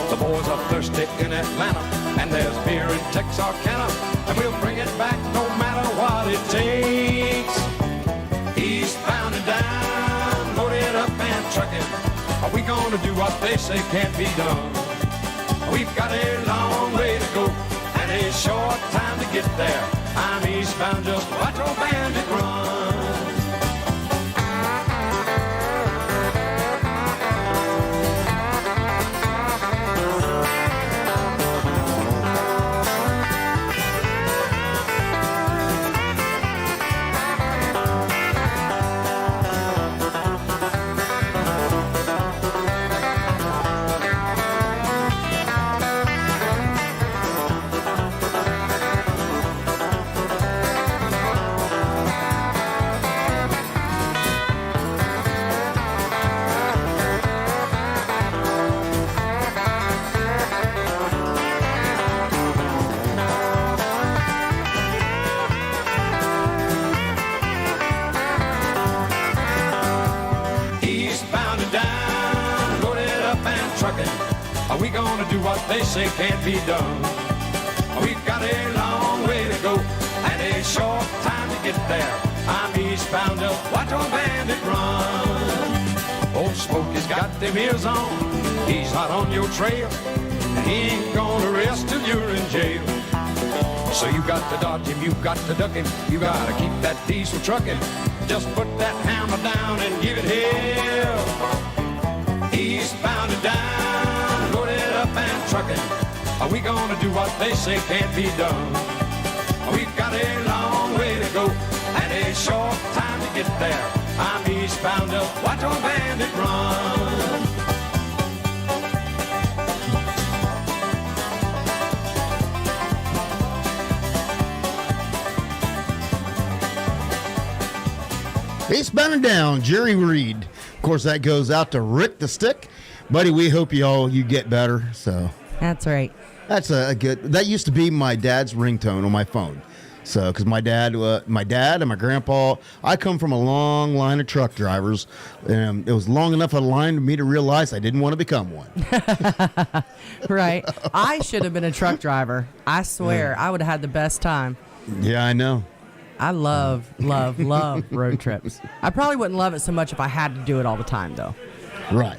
The boys are thirsty in Atlanta, and there's beer in Texarkana, and we'll bring it back no matter what it takes. Eastbound and down, loaded up and trucking. Are we gonna do what they say can't be done? We've got a long way to go and a short time to get there. I'm eastbound, just watch old bandit run. gonna do what they say can't be done. We've got a long way to go and a short time to get there. I'm eastbound up, watch on bandit run. Old Smokey's got them ears on, he's hot on your trail, and he ain't gonna rest till you're in jail. So you got to dodge him, you got to duck him, you gotta keep that diesel trucking. Just put that hammer down and give it hell. Eastbound and down, load it up and trucking. Are we gonna do what they say can't be done? We've got a long way to go and a short time to get there. I'm eastbound up, watch on bandit run. Eastbound and down, Jerry Reed. Of course, that goes out to Rick the Stick. Buddy, we hope you get better. So That's right. that's a good, that used to be my dad's ringtone on my phone. So, because my dad and my grandpa, I come from a long line of truck drivers. It was long enough a line for me to realize I didn't want to become one. Right. I should have been a truck driver. I swear, I would have had the best time. Yeah, I know. I love road trips. I probably wouldn't love it so much if I had to do it all the time, though. Right.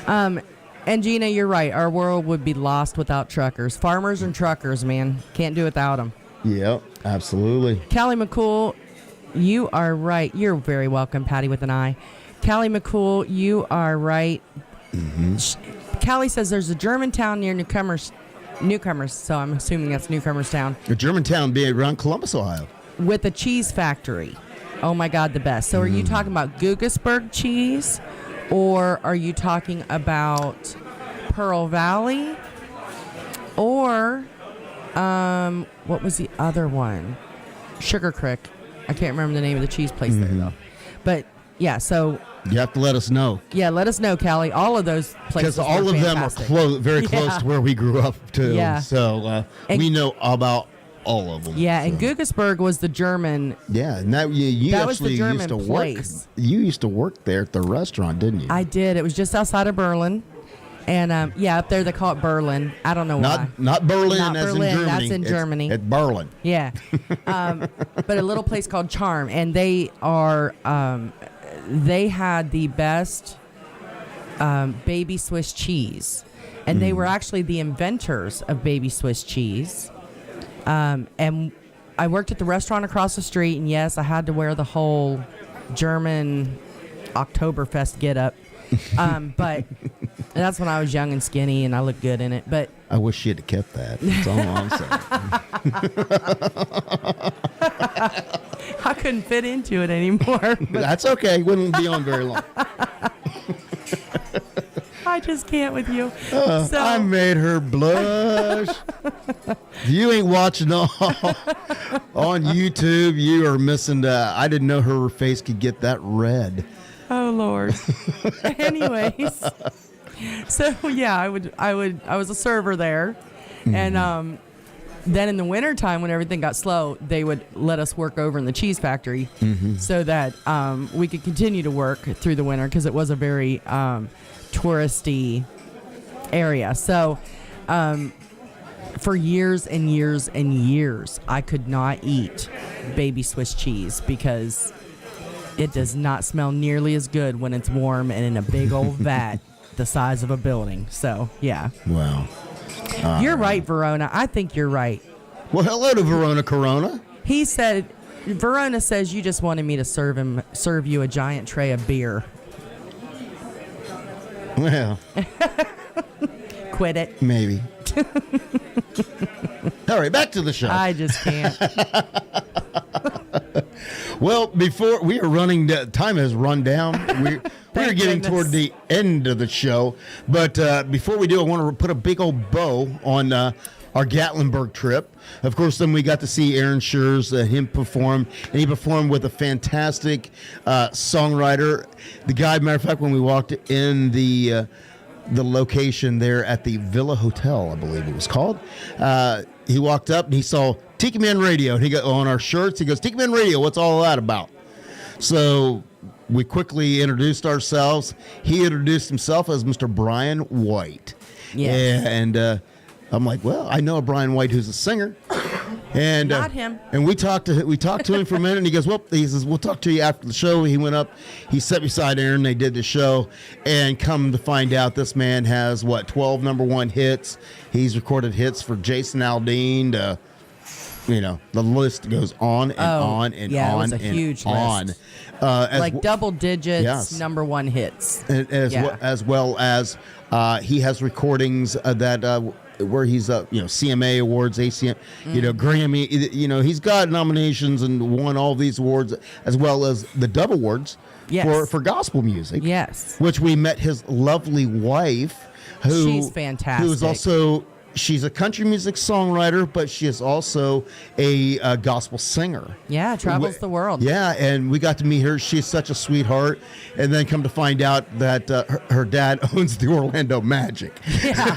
And Gina, you're right. Our world would be lost without truckers. Farmers and truckers, man. Can't do without them. Yep, absolutely. Callie McCool, you are right. You're very welcome, Patty with an I. Callie McCool, you are right. Callie says there's a German town near Newcomers, so I'm assuming that's Newcomers Town. A German town being around Columbus, Ohio. With a cheese factory. Oh my God, the best. So are you talking about Guggisberg cheese, or are you talking about Pearl Valley, or what was the other one? Sugar Creek. I can't remember the name of the cheese place there though. But yeah, so you have to let us know. Yeah, let us know, Callie. All of those places, because all of fantastic. them are very close to where we grew up too. Yeah. So we know about all of them. Yeah, and Guggisberg was the German. Yeah, and that you that was the actually German used to place. work. You used to work there at the restaurant, didn't you? I did. It was just outside of Berlin. And yeah, up there they call it Berlin. I don't know why. Not Berlin, Not as Berlin, in Germany. that's in Germany. It's Berlin. Yeah. But a little place called Charm, and they are they had the best baby Swiss cheese, and they were actually the inventors of baby Swiss cheese. And I worked at the restaurant across the street, and yes, I had to wear the whole German Oktoberfest get-up. But that's when I was young and skinny, and I looked good in it. But I wish she had kept that. That's all I'm saying. I couldn't fit into it anymore. That's okay. Wouldn't be on very long. I just can't with you. So, I made her blush. You ain't watching on YouTube. You are missing. I didn't know her face could get that red. Oh Lord. Anyways, so yeah, I was a server there, and then in the wintertime when everything got slow, they would let us work over in the cheese factory so that we could continue to work through the winter, because it was a very touristy area. So for years and years and years, I could not eat baby Swiss cheese because it does not smell nearly as good when it's warm and in a big old vat the size of a building. So, yeah. Wow. You're right, Verona. I think you're right. Well, hello to Verona Corona. He said, Verona says you just wanted me to serve you a giant tray of beer. Well. Quit it. Maybe. All right, back to the show. I just can't. Well, before we are running, time has run down. We're getting toward the end of the show. But before we do, I want to put a big old bow on our Gatlinburg trip. Of course, then we got to see Aaron Schurz, him perform. And he performed with a fantastic songwriter. The guy, matter of fact, when we walked in the location there at the Villa Hotel, I believe it was called, he walked up and he saw Tiki Man Radio. And he got on our shirts. He goes, Tiki Man Radio, what's all that about? So we quickly introduced ourselves. He introduced himself as Mr. Brian White. Yes. And I'm like, well, I know a Brian White who's a singer. And Not him. And we talked to him for a minute, and he goes, well, he says, we'll talk to you after the show. He went up, he sat beside Aaron, they did the show, and come to find out this man has, 12 number one hits. He's recorded hits for Jason Aldean to, the list goes on and on and on it was a and huge on. list. As double digits, Yes. number one hits. And as well as he has recordings that where he's CMA awards, ACM, Grammy, he's got nominations and won all these awards, as well as the Dove Awards for gospel music. Yes, which we met his lovely wife, who she's fantastic. Who is also. She's a country music songwriter, but she is also a gospel singer. Yeah, travels the world. Yeah, and we got to meet her. She's such a sweetheart. And then come to find out that her dad owns the Orlando Magic. Yeah.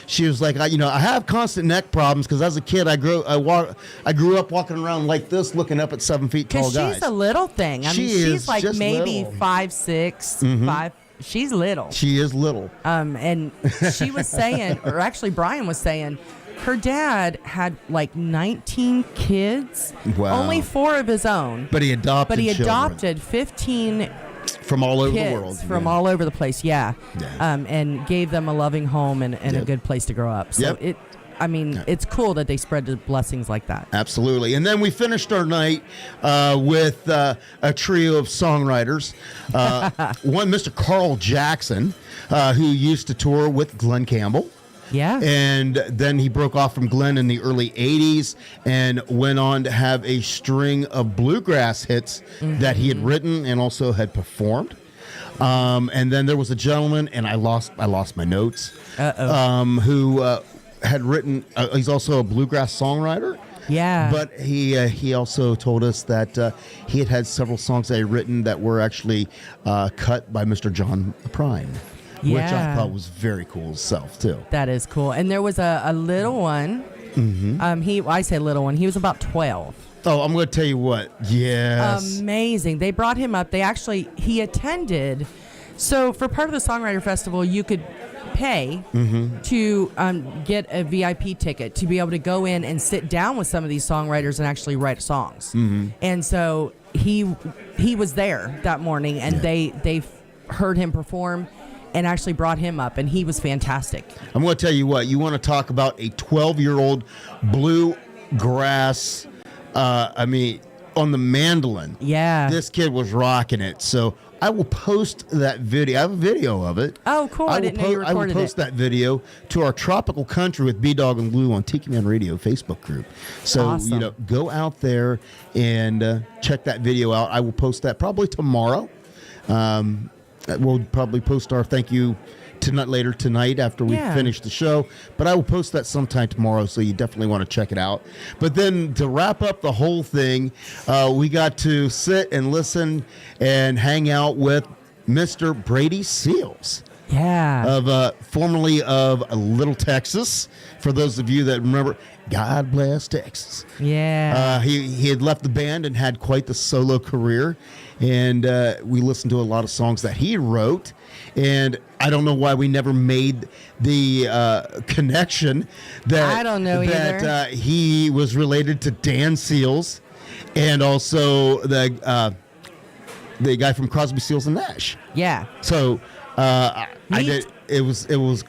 She was like, I have constant neck problems because as a kid I grew up walking around like this, looking up at 7 feet tall guys. She's a little thing. She's like maybe little. 5'6", 5. She's little. She is little. And she was saying, or actually Brian was saying, her dad had like 19 kids. Wow. Only 4 of his own. But he adopted 15 from all over kids the world. From all over the place, yeah. And gave them a loving home and a good place to grow up. So it's cool that they spread the blessings like that. Absolutely. And then we finished our night with a trio of songwriters. One, Mr. Carl Jackson, who used to tour with Glenn Campbell. Yeah. And then he broke off from Glenn in the early 80s and went on to have a string of bluegrass hits that he had written and also had performed. And then there was a gentleman, and I lost my notes, who had written, he's also a bluegrass songwriter. Yeah. But he also told us that he had several songs that he had written that were actually cut by Mr. John Prine, which I thought was very cool himself, too. That is cool. And there was a little one. I say little one. He was about 12. Oh, I'm going to tell you what. Yes. Amazing. They brought him up. He attended. So for part of the Songwriter Festival, you could pay to get a VIP ticket to be able to go in and sit down with some of these songwriters and actually write songs. And so he was there that morning, and they heard him perform and actually brought him up, and he was fantastic. I'm going to tell you what. You want to talk about a 12-year-old bluegrass, on the mandolin. Yeah. This kid was rocking it. So I will post that video. I have a video of it. Oh, cool. I didn't know you recorded I will post that video to our Tropical Country with B-Dawg and Lou on Tiki Man Radio Facebook group. So, Awesome. Go out there and check that video out. I will post that probably tomorrow. We'll probably post our thank you later tonight after we finish the show. But I will post that sometime tomorrow, so you definitely want to check it out. But then to wrap up the whole thing, we got to sit and listen and hang out with Mr. Brady Seals. Yeah. Formerly of Little Texas. For those of you that remember, God bless Texas. Yeah. He had left the band and had quite the solo career. And we listened to a lot of songs that he wrote. And I don't know why we never made the connection that I don't know either. He was related to Dan Seals and also the guy from Crosby, Seals and Nash. Yeah. So it was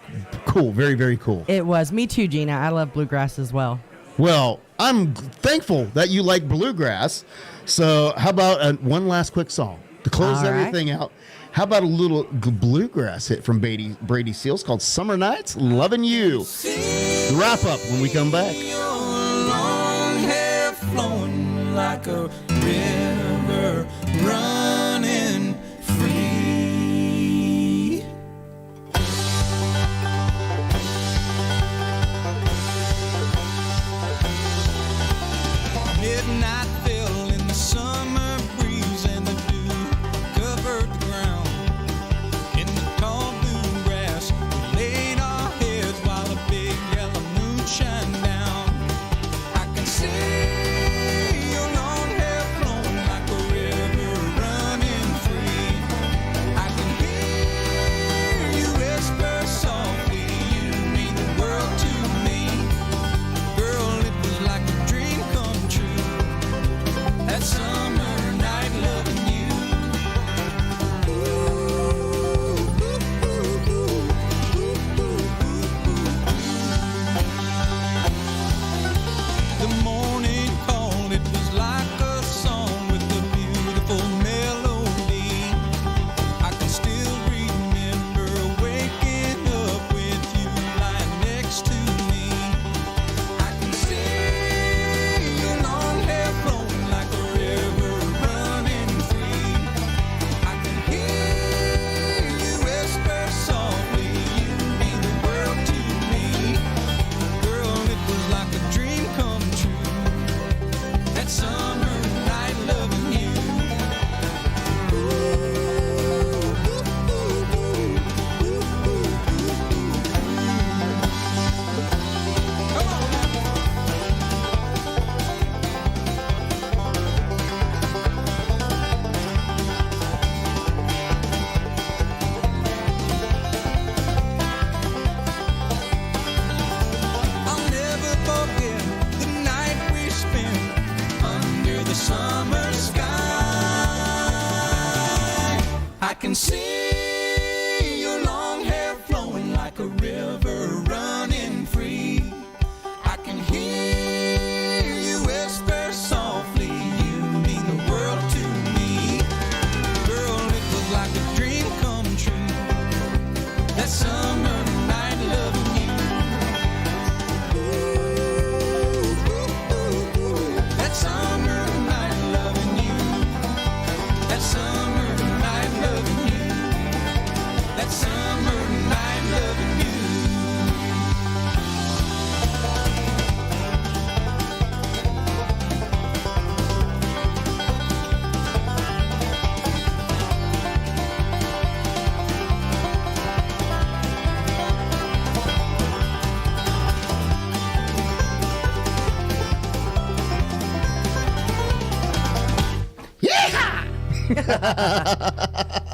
cool, very, very cool. It was. Me too, Gina. I love bluegrass as well. Well, I'm thankful that you like bluegrass. So how about one last quick song to close All right. everything out? How about a little bluegrass hit from Brady Seals called Summer Nights, Loving You. The wrap up when we come back. Long hair flowing like a river running free. Midnight fell in the summer breeze and the dew covered the ground. In the tall blue grass, we laid our heads while the big yellow moon shined down. I can see your long hair flowing like a river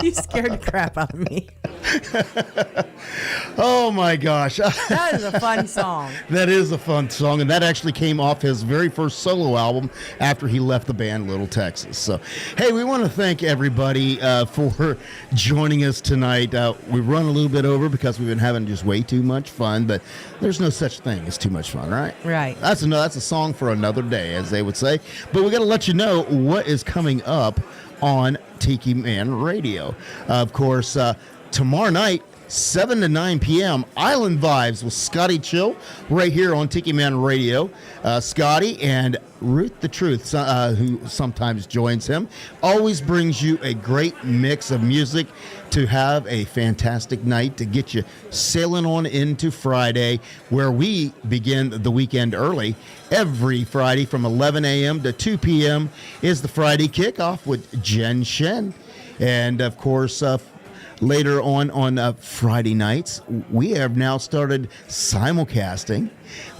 You scared the crap out of me. Oh my gosh. That is a fun song. That is a fun song, and that actually came off his very first solo album after he left the band Little Texas. So, hey, we want to thank everybody for joining us tonight. We run a little bit over because we've been having just way too much fun, but there's no such thing as too much fun, right? Right. That's a song for another day, as they would say. But we got to let you know what is coming up on Tiki Man Radio. Of course, tomorrow night, 7 to 9 p.m., Island Vibes with Scotty Chill right here on Tiki Man Radio. Scotty and Ruth the Truth, who sometimes joins him, always brings you a great mix of music to have a fantastic night to get you sailing on into Friday, where we begin the weekend early. Every Friday from 11 a.m. to 2 p.m. is the Friday Kickoff with Jen Shen. And, of course, later on Friday nights, we have now started simulcasting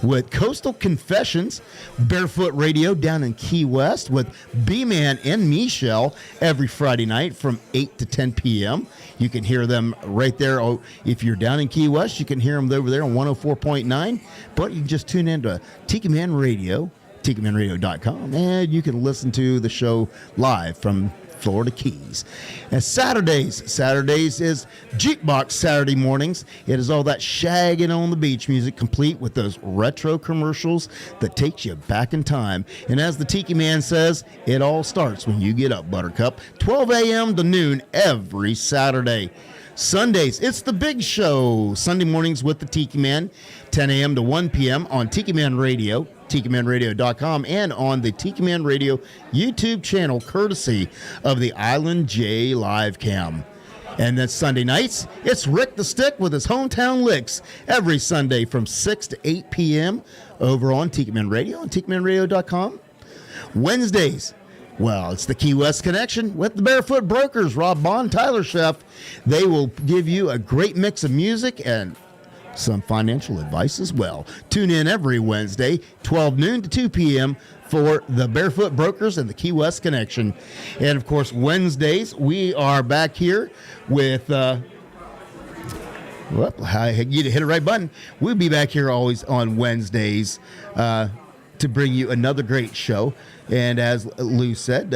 with Coastal Confessions, Barefoot Radio down in Key West with B-Man and Michelle every Friday night from 8 to 10 p.m. You can hear them right there. Oh, if you're down in Key West, you can hear them over there on 104.9. But you can just tune into Tiki Man Radio, TikiManRadio.com, and you can listen to the show live from Florida Keys. And Saturdays is Jukebox Saturday mornings. It is all that shagging on the beach music, complete with those retro commercials that takes you back in time. And as the Tiki Man says, it all starts when you get up, Buttercup. 12 a.m. to noon every Saturday. Sundays, it's the big show. Sunday mornings with the Tiki Man, 10 a.m. to 1 p.m. on Tiki Man Radio, TikiManRadio.com, and on the Tiki Man Radio YouTube channel, courtesy of the Island J Live Cam. And then Sunday nights, it's Rick the Stick with his hometown licks every Sunday from 6 to 8 p.m. over on Tiki Man Radio and TikiManRadio.com. Wednesdays, well, it's the Key West Connection with the Barefoot Brokers, Rob Bond, Tyler Sheff. They will give you a great mix of music and some financial advice as well. Tune in every Wednesday, 12 noon to 2 p.m. for the Barefoot Brokers and the Key West Connection. And, of course, Wednesdays, we are back here with... you hit the right button. We'll be back here always on Wednesdays to bring you another great show. And as Lou said,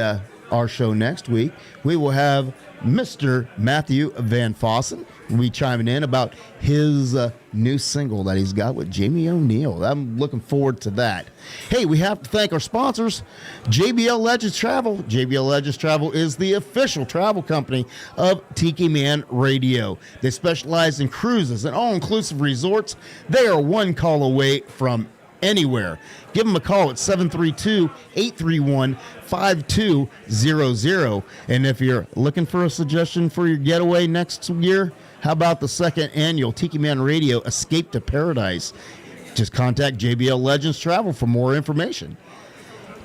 our show next week, we will have Mr. Matthew Van Fossen. We'll be chiming in about his new single that he's got with Jamie O'Neill. I'm looking forward to that. Hey, we have to thank our sponsors, JBL Legends Travel. JBL Legends Travel is the official travel company of Tiki Man Radio. They specialize in cruises and all-inclusive resorts. They are one call away from anywhere. Give them a call at 732-831-5200. And if you're looking for a suggestion for your getaway next year, how about the second annual Tiki Man Radio Escape to Paradise? Just contact JBL Legends Travel for more information.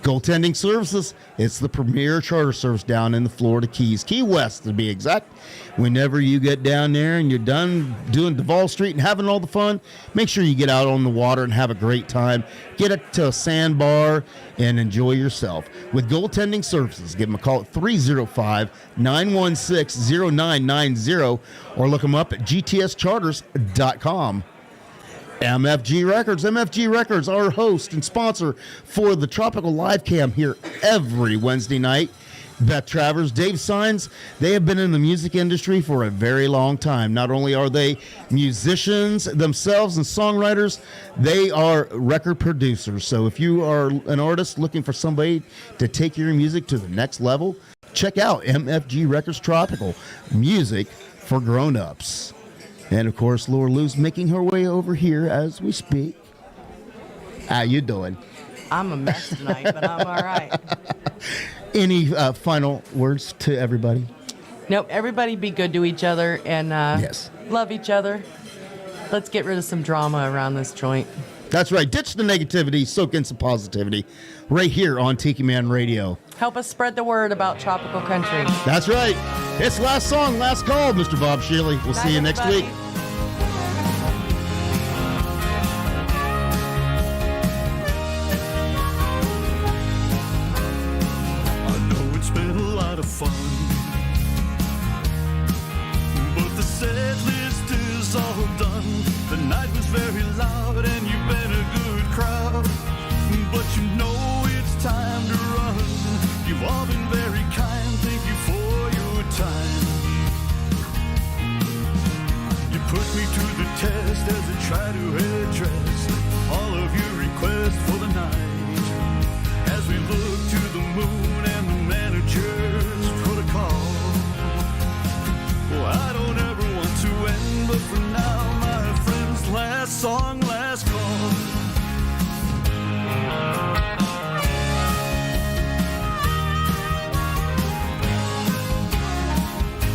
Goaltending Services, it's the premier charter service down in the Florida Keys, Key West to be exact. Whenever you get down there and you're done doing Duval Street and having all the fun, make sure you get out on the water and have a great time. Get up to a sandbar and enjoy yourself. With Goaltending Services, give them a call at 305-916-0990 or look them up at gtscharters.com. MFG Records. MFG Records, our host and sponsor for the Tropical Live Cam here every Wednesday night. Beth Travers, Dave Signs, they have been in the music industry for a very long time. Not only are they musicians themselves and songwriters, they are record producers. So if you are an artist looking for somebody to take your music to the next level, check out MFG Records Tropical, music for grown-ups. And, of course, Laura Lou's making her way over here as we speak. How you doing? I'm a mess tonight, but I'm all right. Any final words to everybody? Nope, everybody be good to each other and yes, love each other. Let's get rid of some drama around this joint. That's right. Ditch the negativity, soak in some positivity right here on Tiki Man Radio. Help us spread the word about tropical country. That's right. It's last song, last call, Mr. Bob Shealy. We'll see you next week. I know it's been a lot of fun very loud and you've been a good crowd, but you know it's time to run. You've all been very kind, thank you for your time. You put me to the test as I try to address all of your requests for the night. As we look to the moon and the manager's protocol. Well, I don't ever want to end, but for now, my friends, last song, last call.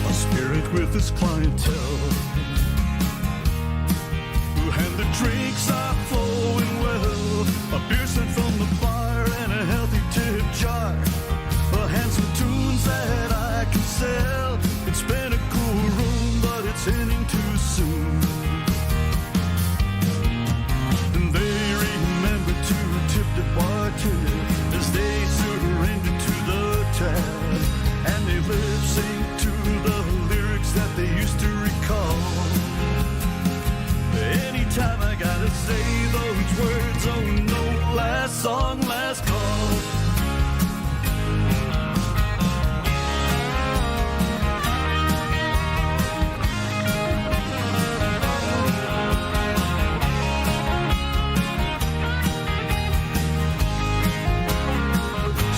A spirit with his clientele, and the drinks are flowing well. A beer sent from the bar and a healthy tip jar. Handsome tunes that I can sell. It's been a cool room, but it's ending too soon. And they remember to tip the bartender as they surrender to the tab. And they lip sync to the lyrics that they used to recall. Anytime I gotta say those words, oh no, last song, last call.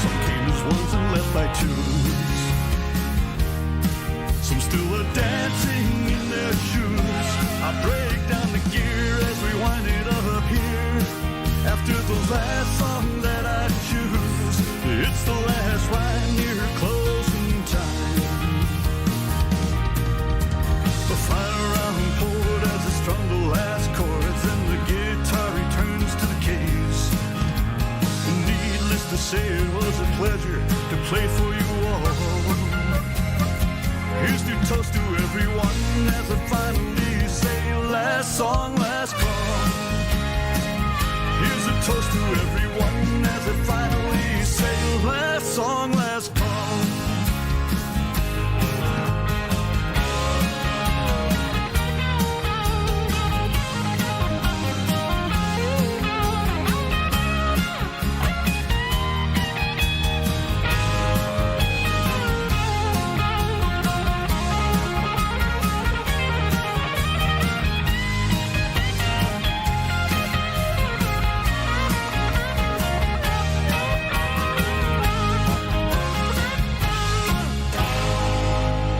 Some came as ones and left by twos. Some still are dancing in their shoes. I break down the gear as we wind it up here. After the last song that I choose, it's the last rhyme near closing time. The final round poured as I strung the last chords, and the guitar returns to the case. Needless to say, it was a pleasure to play for you all. Here's to toast to everyone as I finally say last song, last call. Here's a toast to everyone as I finally say last song, last call.